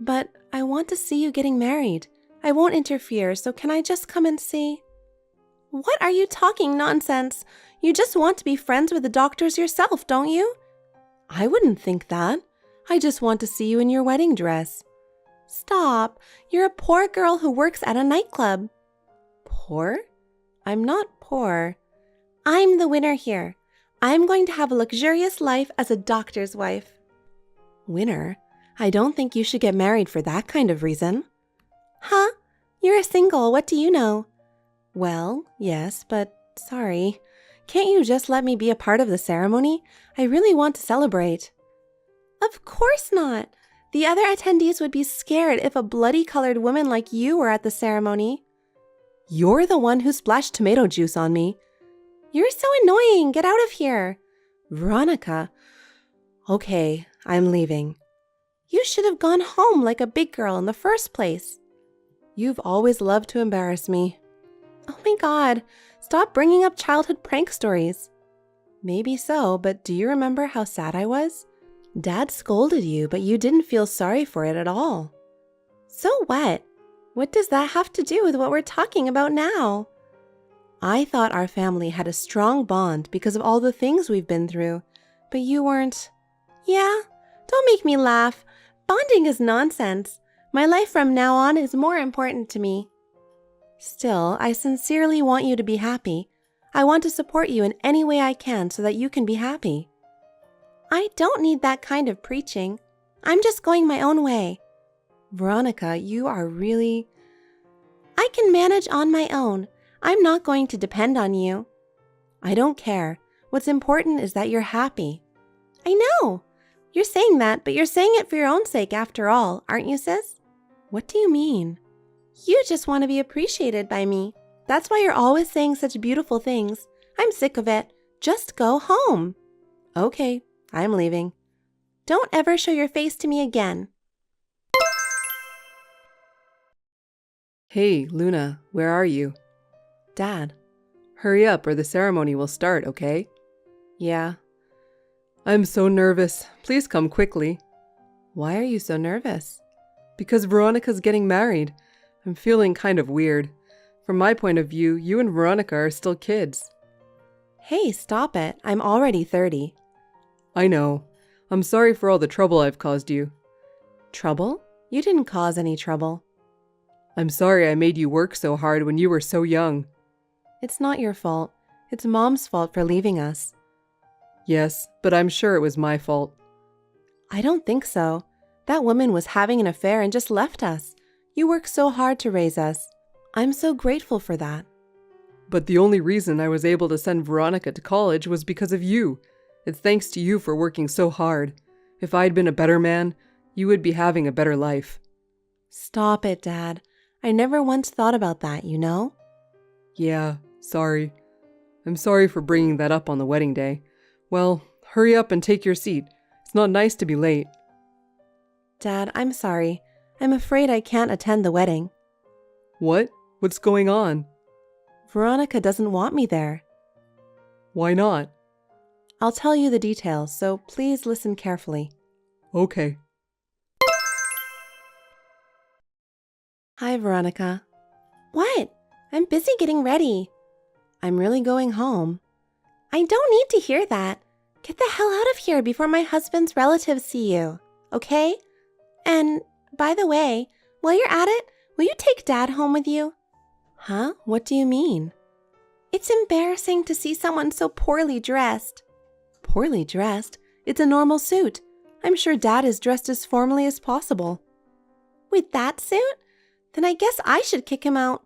But I want to see you getting married. I won't interfere, so can I just come and see? What are you talking nonsense? You just want to be friends with the doctors yourself, don't you? I wouldn't think that. I just want to see you in your wedding dress. Stop. You're a poor girl who works at a nightclub. Poor? I'm not poor. I'm the winner here. I'm going to have a luxurious life as a doctor's wife. Winner? I don't think you should get married for that kind of reason. Huh? You're a single. What do you know? Well, yes, but sorry. Can't you just let me be a part of the ceremony? I really want to celebrate. Of course not. The other attendees would be scared if a bloody-colored woman like you were at the ceremony. You're the one who splashed tomato juice on me. You're so annoying. Get out of here. Veronica. Okay, I'm leaving. You should have gone home like a big girl in the first place. You've always loved to embarrass me. Oh my God, stop bringing up childhood prank stories. Maybe so, but do you remember how sad I was? Dad scolded you, but you didn't feel sorry for it at all. So what? What does that have to do with what we're talking about now? I thought our family had a strong bond because of all the things we've been through, but you weren't. Yeah, don't make me laugh. Bonding is nonsense. My life from now on is more important to me. Still, I sincerely want you to be happy. I want to support you in any way I can so that you can be happy. I don't need that kind of preaching. I'm just going my own way. Veronica, you are really... I can manage on my own. I'm not going to depend on you. I don't care. What's important is that you're happy. I know. You're saying that, but you're saying it for your own sake after all, aren't you, sis? What do you mean? You just want to be appreciated by me. That's why you're always saying such beautiful things. I'm sick of it. Just go home. Okay, I'm leaving. Don't ever show your face to me again. Hey, Luna, where are you? Dad. Hurry up or the ceremony will start, okay? Yeah. I'm so nervous. Please come quickly. Why are you so nervous? Because Veronica's getting married. I'm feeling kind of weird. From my point of view, you and Veronica are still kids. Hey, stop it. I'm already 30. I know. I'm sorry for all the trouble I've caused you. Trouble? You didn't cause any trouble. I'm sorry I made you work so hard when you were so young. It's not your fault. It's Mom's fault for leaving us. Yes, but I'm sure it was my fault. I don't think so. That woman was having an affair and just left us. You worked so hard to raise us. I'm so grateful for that. But the only reason I was able to send Veronica to college was because of you. It's thanks to you for working so hard. If I'd been a better man, you would be having a better life. Stop it, Dad. I never once thought about that, you know? Yeah, sorry. I'm sorry for bringing that up on the wedding day. Well, hurry up and take your seat. It's not nice to be late. Dad, I'm sorry. I'm afraid I can't attend the wedding. What? What's going on? Veronica doesn't want me there. Why not? I'll tell you the details, so please listen carefully. Okay. Hi, Veronica. What? I'm busy getting ready. I'm really going home. I don't need to hear that. Get the hell out of here before my husband's relatives see you, okay? And, by the way, while you're at it, will you take Dad home with you? Huh? What do you mean? It's embarrassing to see someone so poorly dressed. Poorly dressed? It's a normal suit. I'm sure Dad is dressed as formally as possible. With that suit? Then I guess I should kick him out.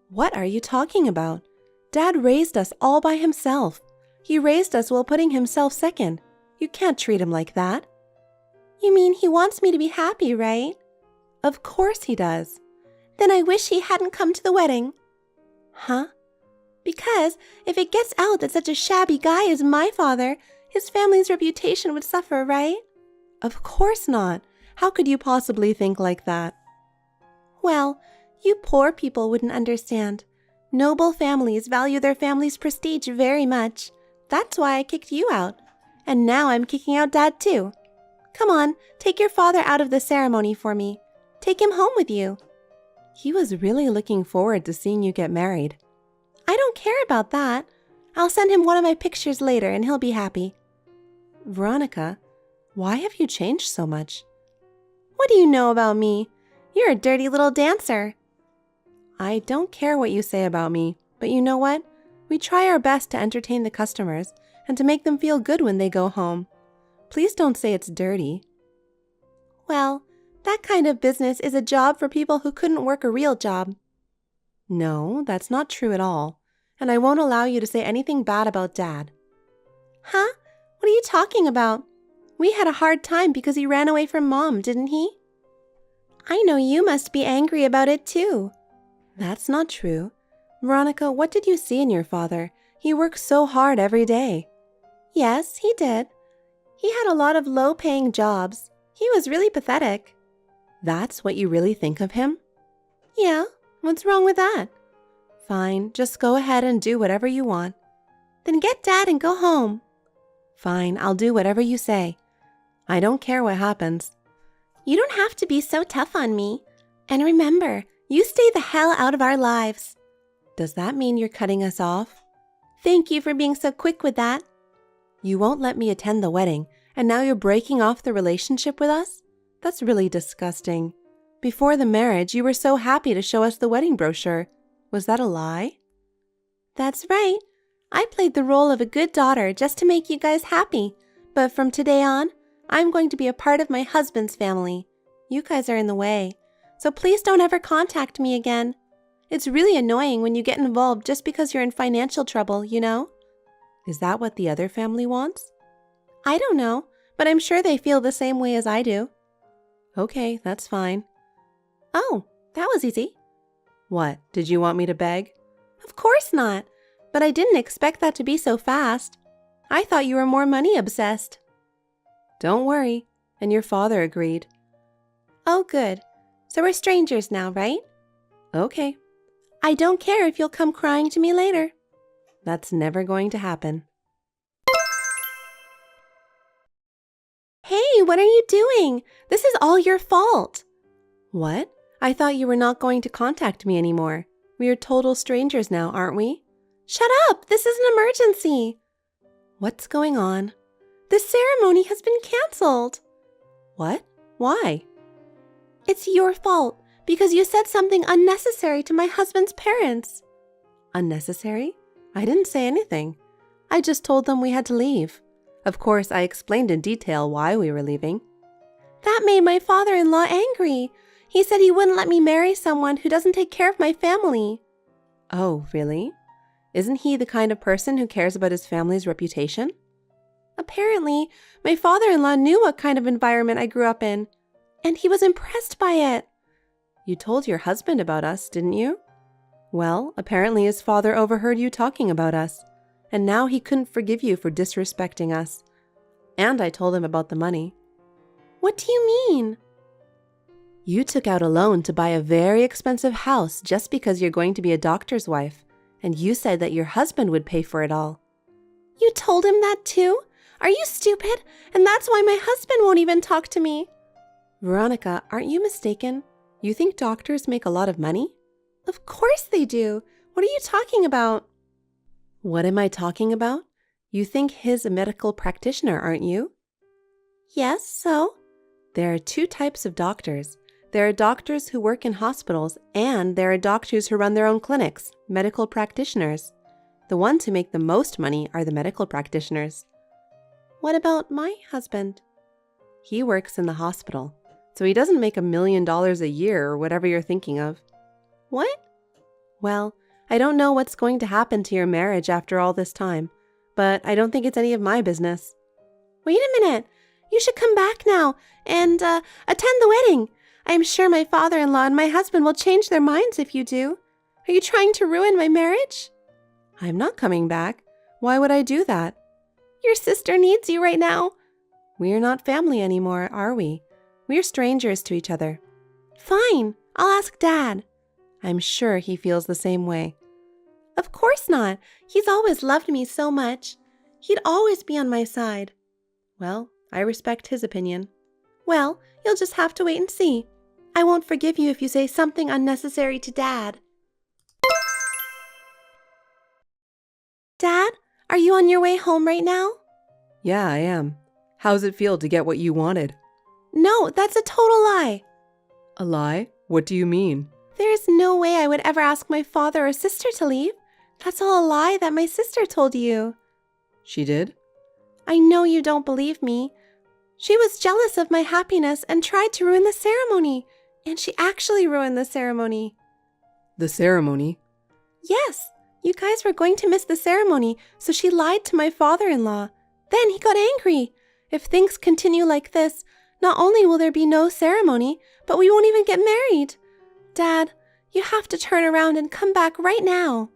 What are you talking about? Dad raised us all by himself. He raised us while putting himself second. You can't treat him like that. You mean he wants me to be happy, right? Of course he does. Then I wish he hadn't come to the wedding. Huh? Because if it gets out that such a shabby guy is my father, his family's reputation would suffer, right? Of course not. How could you possibly think like that? Well, you poor people wouldn't understand. Noble families value their family's prestige very much. That's why I kicked you out. And now I'm kicking out Dad too. Come on, take your father out of the ceremony for me. Take him home with you. He was really looking forward to seeing you get married. I don't care about that. I'll send him one of my pictures later and he'll be happy. Veronica, Why have you changed so much? What do you know about me? You're a dirty little dancer. I don't care what you say about me, but you know what? We try our best to entertain the customers and to make them feel good when they go home. Please don't say it's dirty. Well, that kind of business is a job for people who couldn't work a real job. No, that's not true at all, and I won't allow you to say anything bad about Dad. Huh? What are you talking about? We had a hard time because he ran away from Mom, didn't he? I know you must be angry about it too. That's not true. Veronica, what did you see in your father? He works so hard every day. Yes, he did. He had a lot of low-paying jobs. He was really pathetic. That's what you really think of him? Yeah, what's wrong with that? Fine, just go ahead and do whatever you want. Then get Dad and go home. Fine, I'll do whatever you say. I don't care what happens. You don't have to be so tough on me. And remember, you stay the hell out of our lives. Does that mean you're cutting us off? Thank you for being so quick with that. You won't let me attend the wedding, and now you're breaking off the relationship with us? That's really disgusting. Before the marriage, you were so happy to show us the wedding brochure. Was that a lie? That's right. I played the role of a good daughter just to make you guys happy. But from today on, I'm going to be a part of my husband's family. You guys are in the way. So please don't ever contact me again. It's really annoying when you get involved just because you're in financial trouble, you know? Is that what the other family wants? I don't know, but I'm sure they feel the same way as I do. Okay, that's fine. Oh, that was easy. What, did you want me to beg? Of course not, but I didn't expect that to be so fast. I thought you were more money obsessed. Don't worry, and your father agreed. Oh, good. So we're strangers now, right? Okay. I don't care if you'll come crying to me later. That's never going to happen. Hey, what are you doing? This is all your fault. What? I thought you were not going to contact me anymore. We are total strangers now, aren't we? Shut up! This is an emergency. What's going on? The ceremony has been canceled. What? Why? It's your fault because you said something unnecessary to my husband's parents. Unnecessary? I didn't say anything. I just told them we had to leave. Of course, I explained in detail why we were leaving. That made my father-in-law angry. He said he wouldn't let me marry someone who doesn't take care of my family. Oh, really? Isn't he the kind of person who cares about his family's reputation? Apparently, my father-in-law knew what kind of environment I grew up in, and he was impressed by it. You told your husband about us, didn't you? Well, apparently his father overheard you talking about us, and now he couldn't forgive you for disrespecting us. And I told him about the money. What do you mean? You took out a loan to buy a very expensive house just because you're going to be a doctor's wife, and you said that your husband would pay for it all. You told him that too? Are you stupid? And that's why my husband won't even talk to me. Veronica, aren't you mistaken? You think doctors make a lot of money? Of course they do. What are you talking about? What am I talking about? You think he's a medical practitioner, aren't you? Yes, so? There are two types of doctors. There are doctors who work in hospitals, and there are doctors who run their own clinics, medical practitioners. The ones who make the most money are the medical practitioners. What about my husband? He works in the hospital, so he doesn't make $1 million a year or whatever you're thinking of. What? Well, I don't know what's going to happen to your marriage after all this time, but I don't think it's any of my business. Wait a minute. You should come back now and attend the wedding. I'm sure my father-in-law and my husband will change their minds if you do. Are you trying to ruin my marriage? I'm not coming back. Why would I do that? Your sister needs you right now. We're not family anymore, are we? We're strangers to each other. Fine, I'll ask Dad. I'm sure he feels the same way. Of course not. He's always loved me so much. He'd always be on my side. Well, I respect his opinion. Well, you'll just have to wait and see. I won't forgive you if you say something unnecessary to Dad. Dad, are you on your way home right now? Yeah, I am. How's it feel to get what you wanted? No, that's a total lie. A lie? What do you mean? There's no way I would ever ask my father or sister to leave. That's all a lie that my sister told you. She did? I know you don't believe me. She was jealous of my happiness and tried to ruin the ceremony. And she actually ruined the ceremony. The ceremony? Yes, you guys were going to miss the ceremony, so she lied to my father-in-law. Then he got angry. If things continue like this, not only will there be no ceremony, but we won't even get married. Dad, you have to turn around and come back right now.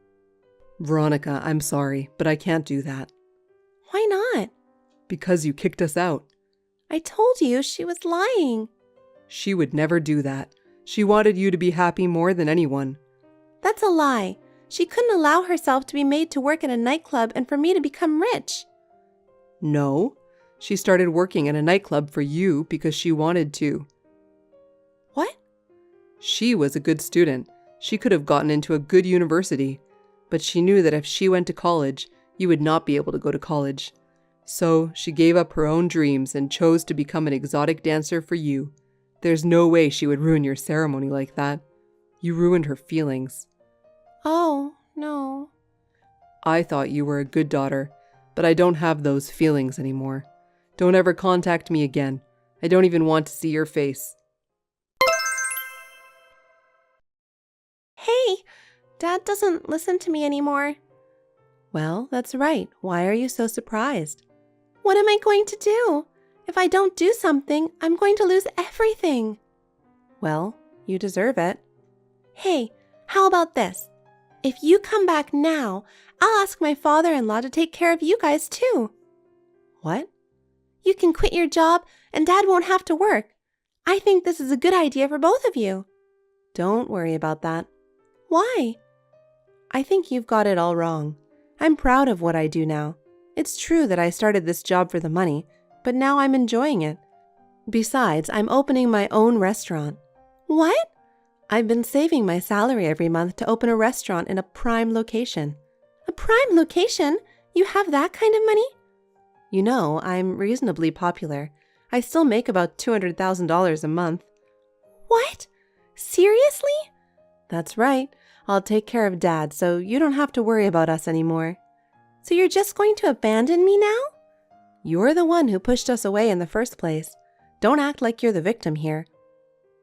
Veronica, I'm sorry, but I can't do that. Why not? Because you kicked us out. I told you she was lying. She would never do that. She wanted you to be happy more than anyone. That's a lie. She couldn't allow herself to be made to work at a nightclub and for me to become rich. No. She started working at a nightclub for you because she wanted to. What? She was a good student. She could have gotten into a good university. But she knew that if she went to college, you would not be able to go to college. So she gave up her own dreams and chose to become an exotic dancer for you. There's no way she would ruin your ceremony like that. You ruined her feelings. Oh, no. I thought you were a good daughter, but I don't have those feelings anymore. Don't ever contact me again. I don't even want to see your face. Hey, Dad doesn't listen to me anymore. Well, that's right. Why are you so surprised? What am I going to do? If I don't do something, I'm going to lose everything. Well, you deserve it. Hey, how about this? If you come back now, I'll ask my father-in-law to take care of you guys too. What? You can quit your job and Dad won't have to work. I think this is a good idea for both of you. Don't worry about that. Why? I think you've got it all wrong. I'm proud of what I do now. It's true that I started this job for the money, but now I'm enjoying it. Besides, I'm opening my own restaurant. What? I've been saving my salary every month to open a restaurant in a prime location. A prime location? You have that kind of money? You know, I'm reasonably popular. I still make about $200,000 a month. What? Seriously? That's right. I'll take care of Dad, so you don't have to worry about us anymore. So you're just going to abandon me now? You're the one who pushed us away in the first place. Don't act like you're the victim here.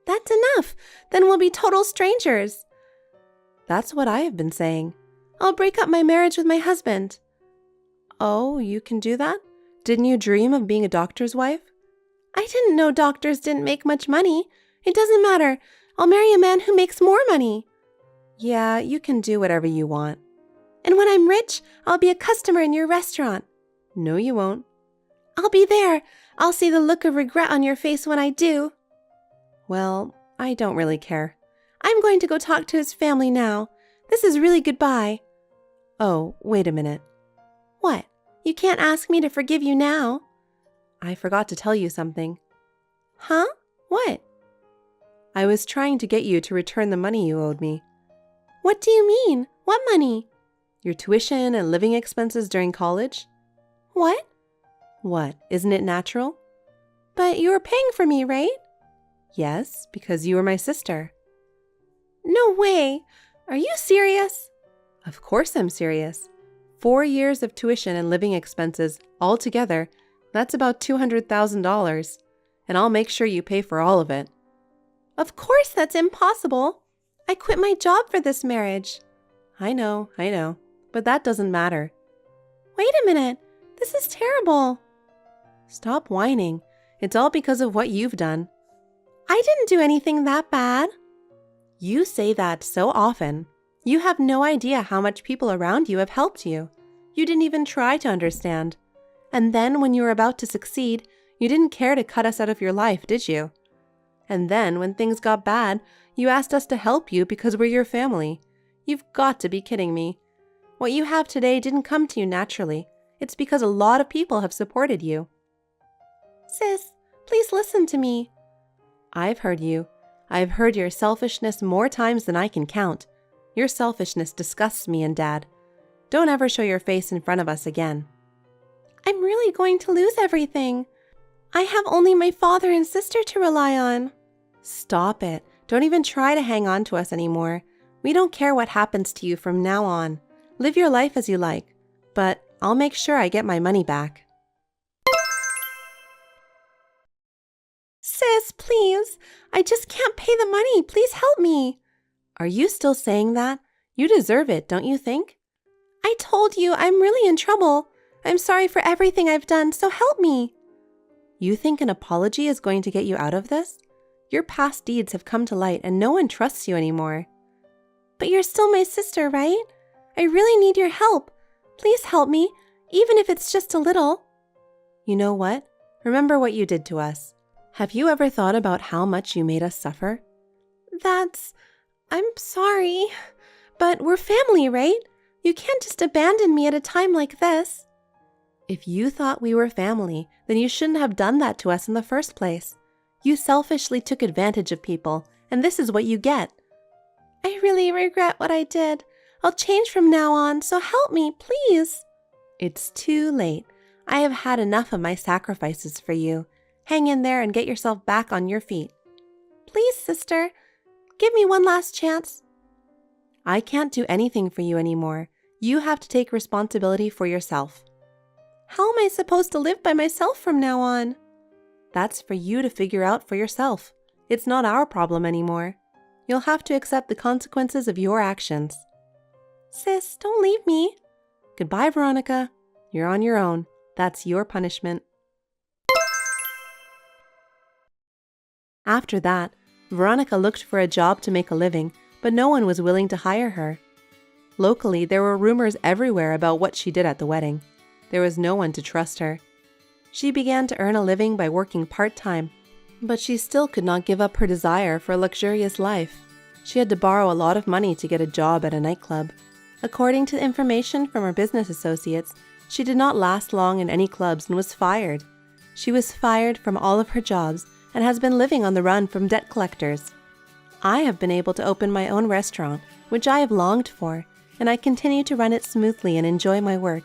That's enough. Then we'll be total strangers. That's what I have been saying. I'll break up my marriage with my husband. Oh, you can do that? Didn't you dream of being a doctor's wife? I didn't know doctors didn't make much money. It doesn't matter. I'll marry a man who makes more money. Yeah, you can do whatever you want. And when I'm rich, I'll be a customer in your restaurant. No, you won't. I'll be there. I'll see the look of regret on your face when I do. Well, I don't really care. I'm going to go talk to his family now. This is really goodbye. Oh, wait a minute. What? You can't ask me to forgive you now. I forgot to tell you something. Huh? What? I was trying to get you to return the money you owed me. What do you mean? What money? Your tuition and living expenses during college? What? What? Isn't it natural? But you were paying for me, right? Yes, because you were my sister. No way. Are you serious? Of course I'm serious. 4 years of tuition and living expenses all together, that's about $200,000. And I'll make sure you pay for all of it. Of course that's impossible. I quit my job for this marriage. I know. But that doesn't matter. Wait a minute. This is terrible. Stop whining. It's all because of what you've done. I didn't do anything that bad. You say that so often. You have no idea how much people around you have helped you. You didn't even try to understand. And then when you were about to succeed, you didn't care to cut us out of your life, did you? And then when things got bad, you asked us to help you because we're your family. You've got to be kidding me. What you have today didn't come to you naturally. It's because a lot of people have supported you. Sis, please listen to me. I've heard you. I've heard your selfishness more times than I can count. Your selfishness disgusts me and Dad. Don't ever show your face in front of us again. I'm really going to lose everything. I have only my father and sister to rely on. Stop it. Don't even try to hang on to us anymore. We don't care what happens to you from now on. Live your life as you like, but I'll make sure I get my money back. Sis, please. I just can't pay the money. Please help me. Are you still saying that? You deserve it, don't you think? I told you I'm really in trouble. I'm sorry for everything I've done, so help me. You think an apology is going to get you out of this? Your past deeds have come to light and no one trusts you anymore. But you're still my sister, right? I really need your help. Please help me, even if it's just a little. You know what? Remember what you did to us. Have you ever thought about how much you made us suffer? I'm sorry. But we're family, right? You can't just abandon me at a time like this. If you thought we were family, then you shouldn't have done that to us in the first place. You selfishly took advantage of people, and this is what you get. I really regret what I did. I'll change from now on, so help me, please. It's too late. I have had enough of my sacrifices for you. Hang in there and get yourself back on your feet. Please, sister, give me one last chance. I can't do anything for you anymore. You have to take responsibility for yourself. How am I supposed to live by myself from now on? That's for you to figure out for yourself. It's not our problem anymore. You'll have to accept the consequences of your actions. Sis, don't leave me. Goodbye, Veronica. You're on your own. That's your punishment. After that, Veronica looked for a job to make a living, but no one was willing to hire her. Locally, there were rumors everywhere about what she did at the wedding. There was no one to trust her. She began to earn a living by working part-time, but she still could not give up her desire for a luxurious life. She had to borrow a lot of money to get a job at a nightclub. According to information from her business associates, she did not last long in any clubs and was fired. She was fired from all of her jobs and has been living on the run from debt collectors. I have been able to open my own restaurant, which I have longed for, and I continue to run it smoothly and enjoy my work.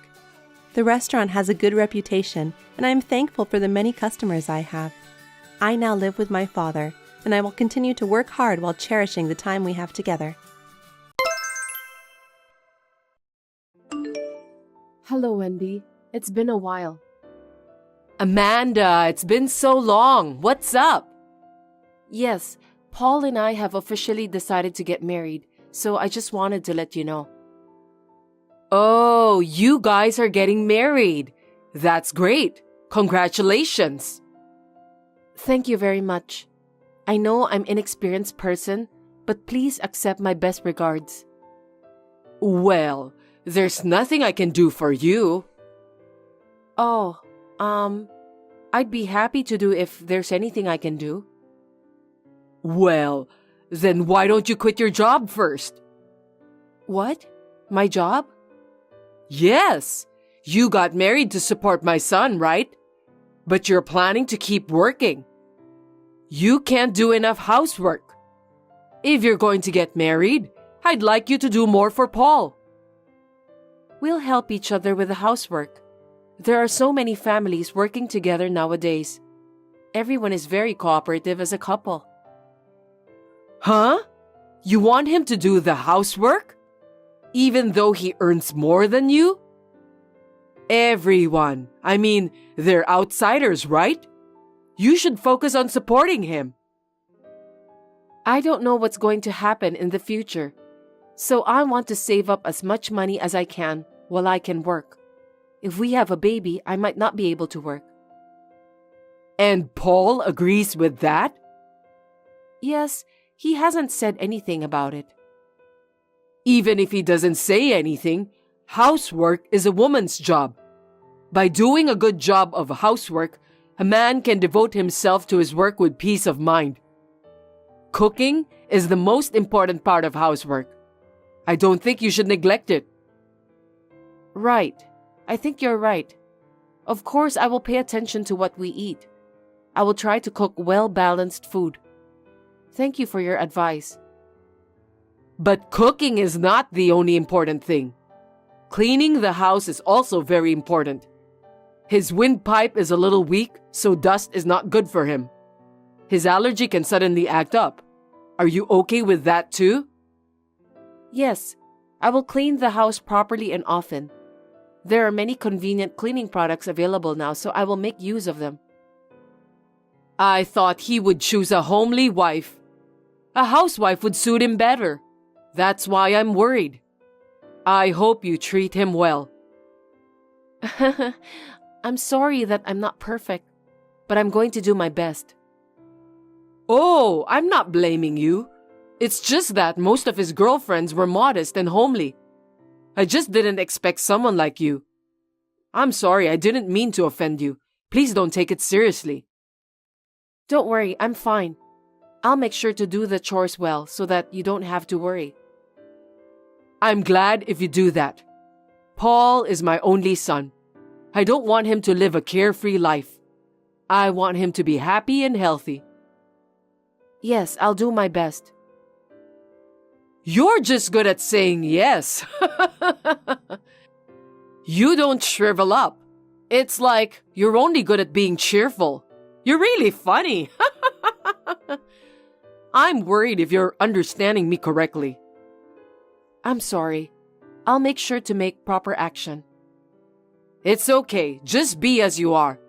The restaurant has a good reputation, and I am thankful for the many customers I have. I now live with my father, and I will continue to work hard while cherishing the time we have together. Hello, Wendy. It's been a while. Amanda, it's been so long. What's up? Yes, Paul and I have officially decided to get married, so I just wanted to let you know. Oh, you guys are getting married. That's great. Congratulations. Thank you very much. I know I'm an inexperienced person, but please accept my best regards. Well, there's nothing I can do for you. Oh, I'd be happy to do if there's anything I can do. Well, then why don't you quit your job first? What? My job? Yes, you got married to support my son, right? But you're planning to keep working. You can't do enough housework. If you're going to get married, I'd like you to do more for Paul. We'll help each other with the housework. There are so many families working together nowadays. Everyone is very cooperative as a couple. Huh? You want him to do the housework? Even though he earns more than you? Everyone. I mean, they're outsiders, right? You should focus on supporting him. I don't know what's going to happen in the future, so I want to save up as much money as I can while I can work. If we have a baby, I might not be able to work. And Paul agrees with that? Yes, he hasn't said anything about it. Even if he doesn't say anything, housework is a woman's job. By doing a good job of housework, a man can devote himself to his work with peace of mind. Cooking is the most important part of housework. I don't think you should neglect it. Right. I think you're right. Of course, I will pay attention to what we eat. I will try to cook well-balanced food. Thank you for your advice. But cooking is not the only important thing. Cleaning the house is also very important. His windpipe is a little weak, so dust is not good for him. His allergy can suddenly act up. Are you okay with that too? Yes, I will clean the house properly and often. There are many convenient cleaning products available now, so I will make use of them. I thought he would choose a homely wife. A housewife would suit him better. That's why I'm worried. I hope you treat him well. I'm sorry that I'm not perfect, but I'm going to do my best. Oh, I'm not blaming you. It's just that most of his girlfriends were modest and homely. I just didn't expect someone like you. I'm sorry, I didn't mean to offend you. Please don't take it seriously. Don't worry, I'm fine. I'll make sure to do the chores well so that you don't have to worry. I'm glad if you do that. Paul is my only son. I don't want him to live a carefree life. I want him to be happy and healthy. Yes, I'll do my best. You're just good at saying yes. You don't shrivel up. It's like you're only good at being cheerful. You're really funny. I'm worried if you're understanding me correctly. I'm sorry. I'll make sure to make proper action. It's okay. Just be as you are.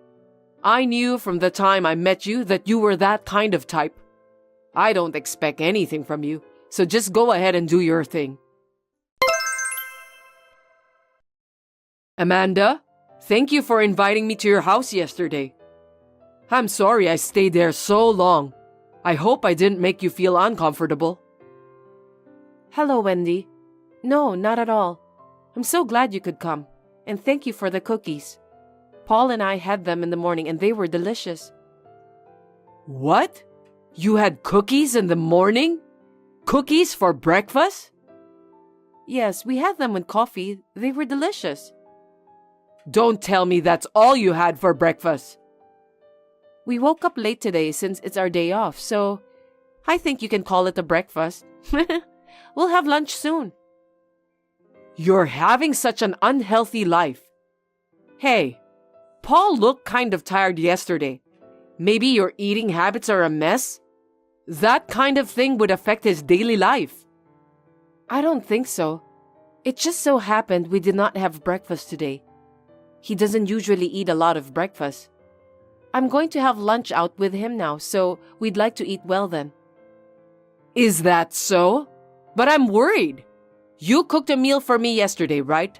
I knew from the time I met you that you were that kind of type. I don't expect anything from you, so just go ahead and do your thing. Amanda, thank you for inviting me to your house yesterday. I'm sorry I stayed there so long. I hope I didn't make you feel uncomfortable. Hello, Wendy. No, not at all. I'm so glad you could come, and thank you for the cookies. Paul and I had them in the morning and they were delicious. What? You had cookies in the morning? Cookies for breakfast? Yes, we had them with coffee. They were delicious. Don't tell me that's all you had for breakfast. We woke up late today since it's our day off, so I think you can call it a breakfast. We'll have lunch soon. You're having such an unhealthy life. Hey, Paul looked kind of tired yesterday. Maybe your eating habits are a mess? That kind of thing would affect his daily life. I don't think so. It just so happened we did not have breakfast today. He doesn't usually eat a lot of breakfast. I'm going to have lunch out with him now, so we'd like to eat well then. Is that so? But I'm worried. You cooked a meal for me yesterday, right?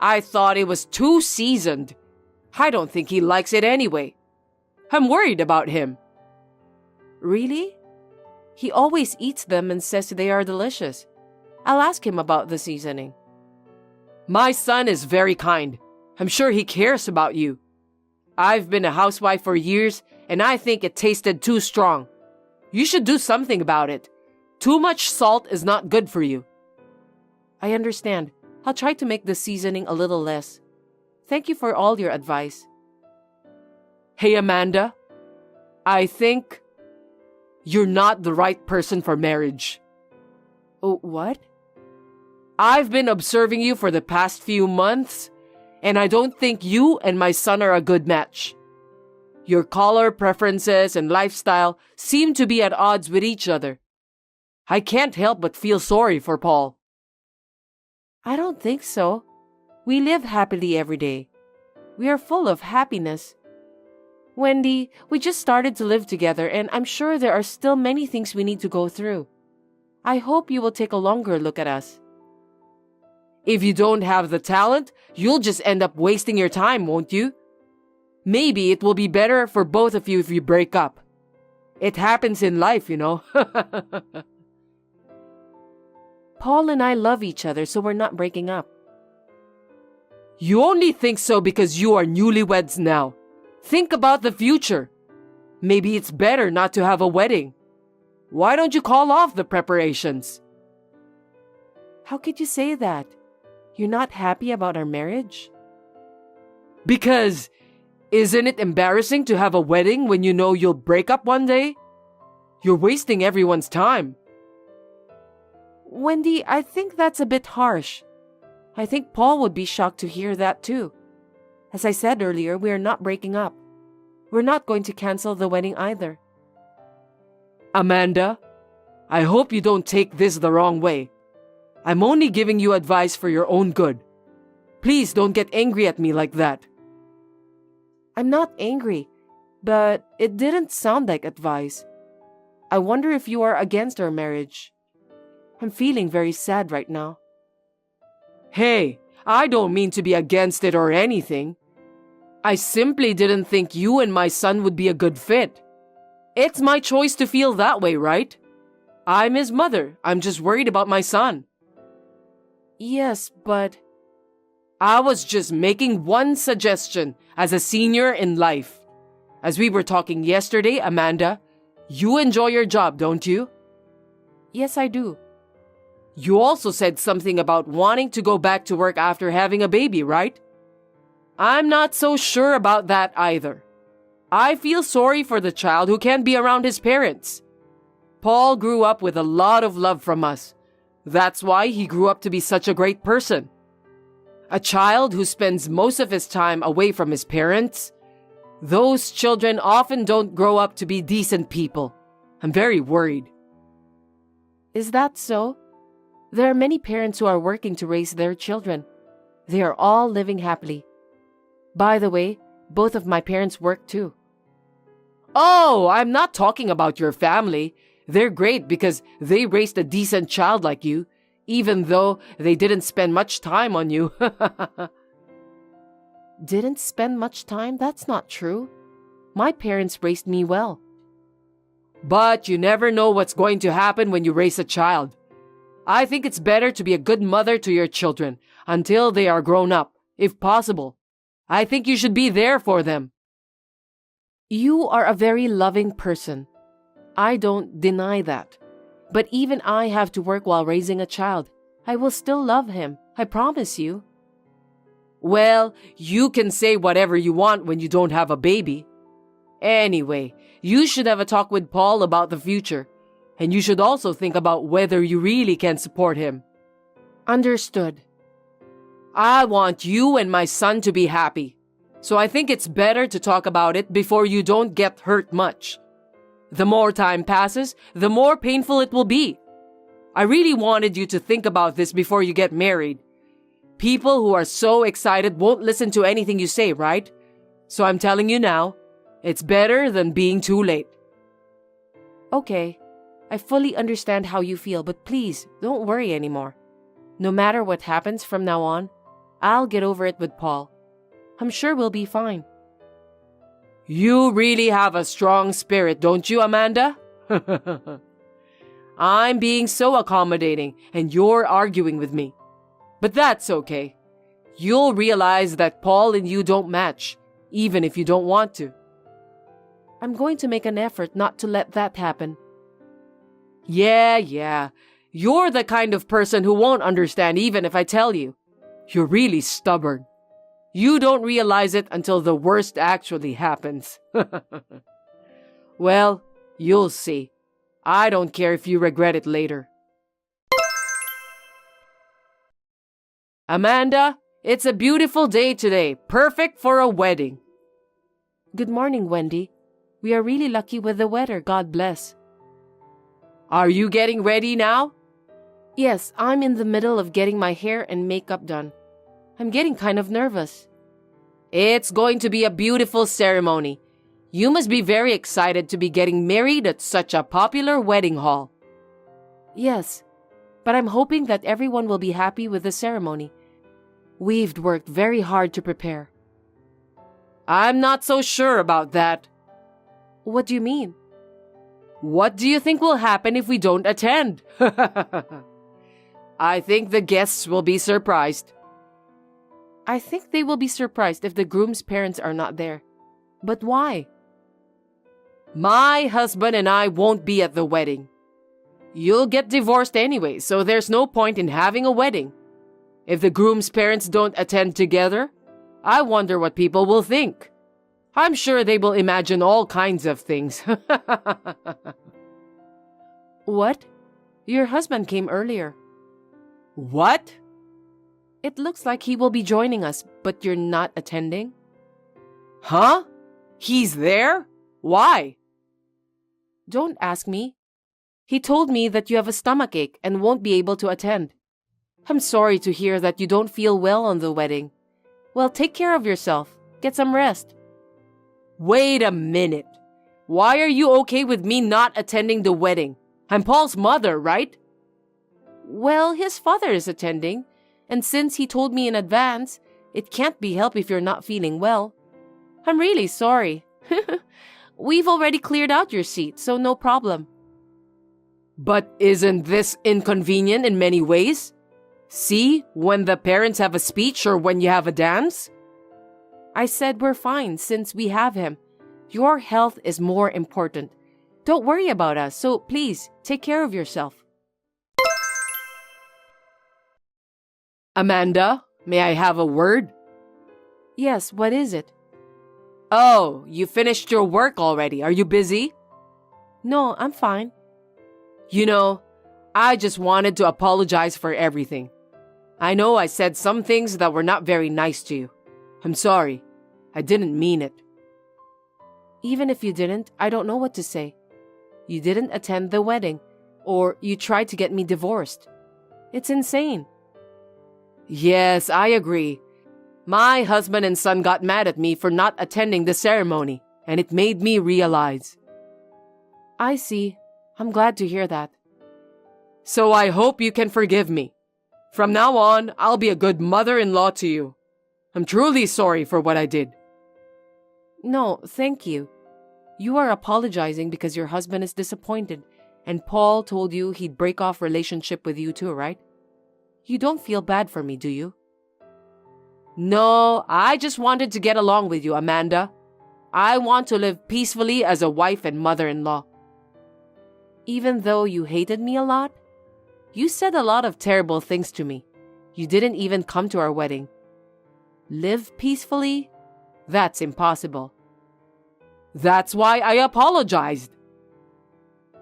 I thought it was too seasoned. I don't think he likes it anyway. I'm worried about him. Really? He always eats them and says they are delicious. I'll ask him about the seasoning. My son is very kind. I'm sure he cares about you. I've been a housewife for years, and I think it tasted too strong. You should do something about it. Too much salt is not good for you. I understand. I'll try to make the seasoning a little less. Thank you for all your advice. Hey, Amanda. I think you're not the right person for marriage. Oh, what? I've been observing you for the past few months, and I don't think you and my son are a good match. Your color preferences and lifestyle seem to be at odds with each other. I can't help but feel sorry for Paul. I don't think so. We live happily every day. We are full of happiness. Wendy, we just started to live together, and I'm sure there are still many things we need to go through. I hope you will take a longer look at us. If you don't have the talent, you'll just end up wasting your time, won't you? Maybe it will be better for both of you if you break up. It happens in life, you know. Paul and I love each other, so we're not breaking up. You only think so because you are newlyweds now. Think about the future. Maybe it's better not to have a wedding. Why don't you call off the preparations? How could you say that? You're not happy about our marriage? Because isn't it embarrassing to have a wedding when you know you'll break up one day? You're wasting everyone's time. Wendy, I think that's a bit harsh. I think Paul would be shocked to hear that too. As I said earlier, we are not breaking up. We're not going to cancel the wedding either. Amanda, I hope you don't take this the wrong way. I'm only giving you advice for your own good. Please don't get angry at me like that. I'm not angry, but it didn't sound like advice. I wonder if you are against our marriage. I'm feeling very sad right now. Hey, I don't mean to be against it or anything. I simply didn't think you and my son would be a good fit. It's my choice to feel that way, right? I'm his mother. I'm just worried about my son. Yes, but I was just making one suggestion as a senior in life. As we were talking yesterday, Amanda, you enjoy your job, don't you? yes, I do. You also said something about wanting to go back to work after having a baby, right? I'm not so sure about that either. I feel sorry for the child who can't be around his parents. Paul grew up with a lot of love from us. That's why he grew up to be such a great person. A child who spends most of his time away from his parents, those children often don't grow up to be decent people. I'm very worried. Is that so? There are many parents who are working to raise their children. They are all living happily. By the way, both of my parents work too. Oh, I'm not talking about your family. They're great because they raised a decent child like you, even though they didn't spend much time on you. Didn't spend much time? That's not true. My parents raised me well. But you never know what's going to happen when you raise a child. I think it's better to be a good mother to your children until they are grown up, if possible. I think you should be there for them. You are a very loving person. I don't deny that. But even I have to work while raising a child. I will still love him. I promise you. Well, you can say whatever you want when you don't have a baby. Anyway, you should have a talk with Paul about the future. And you should also think about whether you really can support him. Understood. I want you and my son to be happy. So I think it's better to talk about it before you don't get hurt much. The more time passes, the more painful it will be. I really wanted you to think about this before you get married. People who are so excited won't listen to anything you say, right? So I'm telling you now, it's better than being too late. Okay, I fully understand how you feel, but please don't worry anymore. No matter what happens from now on, I'll get over it with Paul. I'm sure we'll be fine. You really have a strong spirit, don't you, Amanda? I'm being so accommodating and you're arguing with me. But that's okay. You'll realize that Paul and you don't match, even if you don't want to. I'm going to make an effort not to let that happen. Yeah. You're the kind of person who won't understand even if I tell you. You're really stubborn. You don't realize it until the worst actually happens. Well, you'll see. I don't care if you regret it later. Amanda, it's a beautiful day today, perfect for a wedding. Good morning, Wendy. We are really lucky with the weather, God bless. Are you getting ready now? Yes, I'm in the middle of getting my hair and makeup done. I'm getting kind of nervous. It's going to be a beautiful ceremony. You must be very excited to be getting married at such a popular wedding hall. Yes, but I'm hoping that everyone will be happy with the ceremony. We've worked very hard to prepare. I'm not so sure about that. What do you mean? What do you think will happen if we don't attend? I think the guests will be surprised. I think they will be surprised if the groom's parents are not there. But why? My husband and I won't be at the wedding. You'll get divorced anyway, so there's no point in having a wedding. If the groom's parents don't attend together, I wonder what people will think. I'm sure they will imagine all kinds of things. What? Your husband came earlier. What? It looks like he will be joining us, but you're not attending? Huh? He's there? Why? Don't ask me. He told me that you have a stomachache and won't be able to attend. I'm sorry to hear that you don't feel well on the wedding. Well, take care of yourself. Get some rest. Wait a minute. Why are you okay with me not attending the wedding? I'm Paul's mother, right? Well, his father is attending, and since he told me in advance, it can't be helped if you're not feeling well. I'm really sorry. We've already cleared out your seat, so no problem. But isn't this inconvenient in many ways? See, when the parents have a speech or when you have a dance? I said we're fine since we have him. Your health is more important. Don't worry about us, so please, take care of yourself. Amanda, may I have a word? Yes, what is it? Oh, you finished your work already. Are you busy? No, I'm fine. You know, I just wanted to apologize for everything. I know I said some things that were not very nice to you. I'm sorry. I didn't mean it. Even if you didn't, I don't know what to say. You didn't attend the wedding, or you tried to get me divorced. It's insane. Yes, I agree. My husband and son got mad at me for not attending the ceremony, and it made me realize. I see. I'm glad to hear that. So I hope you can forgive me. From now on, I'll be a good mother-in-law to you. I'm truly sorry for what I did. No, thank you. You are apologizing because your husband is disappointed, and Paul told you he'd break off relationship with you too, right? You don't feel bad for me, do you? No, I just wanted to get along with you, Amanda. I want to live peacefully as a wife and mother-in-law. Even though you hated me a lot? You said a lot of terrible things to me. You didn't even come to our wedding. Live peacefully? That's impossible. That's why I apologized.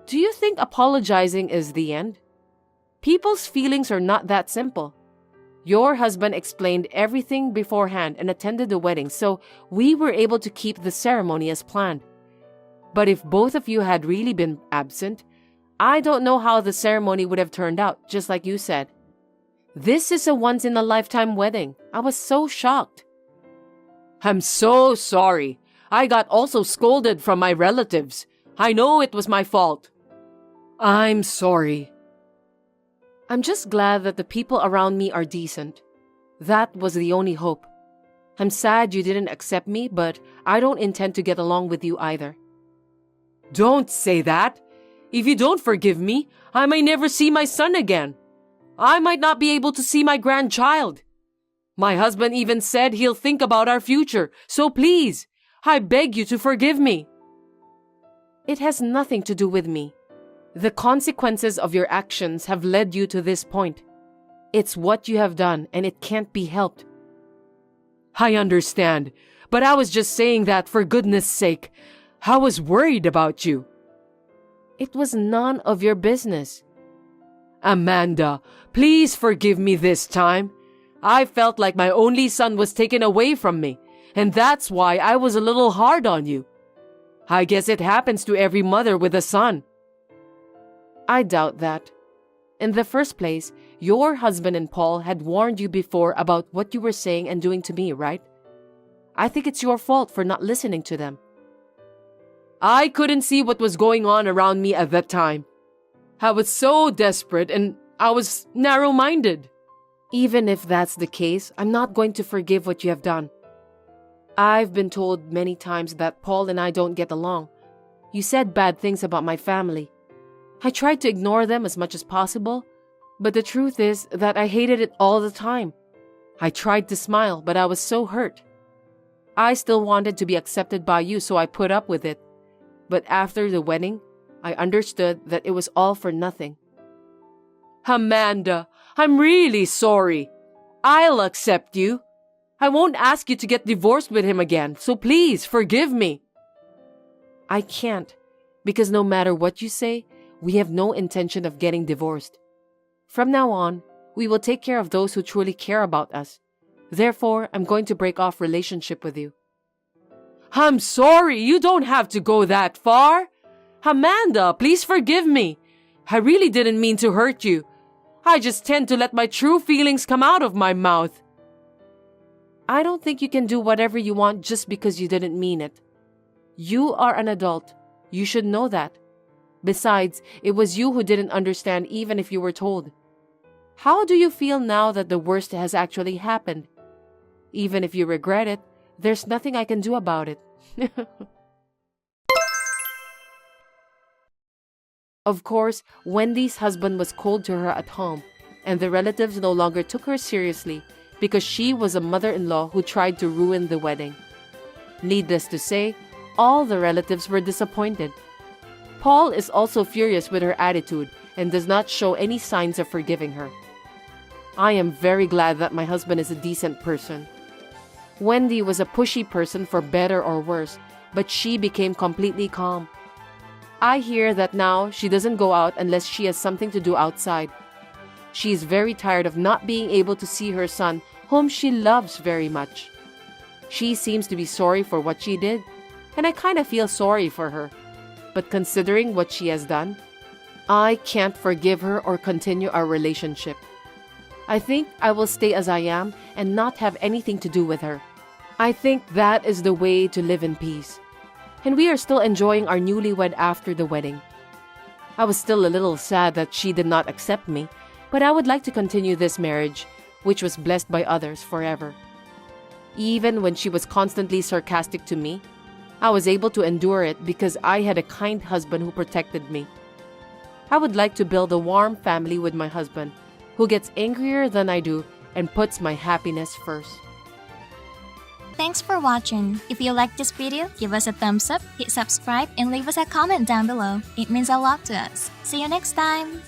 Do you think apologizing is the end? People's feelings are not that simple. Your husband explained everything beforehand and attended the wedding, so we were able to keep the ceremony as planned. But if both of you had really been absent, I don't know how the ceremony would have turned out, just like you said. This is a once-in-a-lifetime wedding. I was so shocked. I'm so sorry. I got also scolded from my relatives. I know it was my fault. I'm sorry. I'm just glad that the people around me are decent. That was the only hope. I'm sad you didn't accept me, but I don't intend to get along with you either. Don't say that. If you don't forgive me, I may never see my son again. I might not be able to see my grandchild. My husband even said he'll think about our future, so please, I beg you to forgive me. It has nothing to do with me. The consequences of your actions have led you to this point. It's what you have done, and it can't be helped. I understand, but I was just saying that for goodness sake. I was worried about you. It was none of your business. Amanda, please forgive me this time. I felt like my only son was taken away from me, and that's why I was a little hard on you. I guess it happens to every mother with a son. I doubt that. In the first place, your husband and Paul had warned you before about what you were saying and doing to me, right? I think it's your fault for not listening to them. I couldn't see what was going on around me at that time. I was so desperate and I was narrow-minded. Even if that's the case, I'm not going to forgive what you have done. I've been told many times that Paul and I don't get along. You said bad things about my family. I tried to ignore them as much as possible, but the truth is that I hated it all the time. I tried to smile, but I was so hurt. I still wanted to be accepted by you, so I put up with it. But after the wedding, I understood that it was all for nothing. Amanda, I'm really sorry. I'll accept you. I won't ask you to get divorced with him again, so please forgive me. I can't, because no matter what you say, we have no intention of getting divorced. From now on, we will take care of those who truly care about us. Therefore, I'm going to break off relationship with you. I'm sorry, you don't have to go that far. Amanda, please forgive me. I really didn't mean to hurt you. I just tend to let my true feelings come out of my mouth. I don't think you can do whatever you want just because you didn't mean it. You are an adult. You should know that. Besides, it was you who didn't understand even if you were told. How do you feel now that the worst has actually happened? Even if you regret it, there's nothing I can do about it. Of course, Wendy's husband was cold to her at home, and the relatives no longer took her seriously because she was a mother-in-law who tried to ruin the wedding. Needless to say, all the relatives were disappointed. Paul is also furious with her attitude and does not show any signs of forgiving her. I am very glad that my husband is a decent person. Wendy was a pushy person for better or worse, but she became completely calm. I hear that now she doesn't go out unless she has something to do outside. She is very tired of not being able to see her son, whom she loves very much. She seems to be sorry for what she did, and I kind of feel sorry for her. But considering what she has done, I can't forgive her or continue our relationship. I think I will stay as I am and not have anything to do with her. I think that is the way to live in peace. And we are still enjoying our newlywed after the wedding. I was still a little sad that she did not accept me, but I would like to continue this marriage, which was blessed by others forever. Even when she was constantly sarcastic to me, I was able to endure it because I had a kind husband who protected me. I would like to build a warm family with my husband, who gets angrier than I do and puts my happiness first. Thanks for watching. If you liked this video, give us a thumbs up, hit subscribe, and leave us a comment down below. It means a lot to us. See you next time!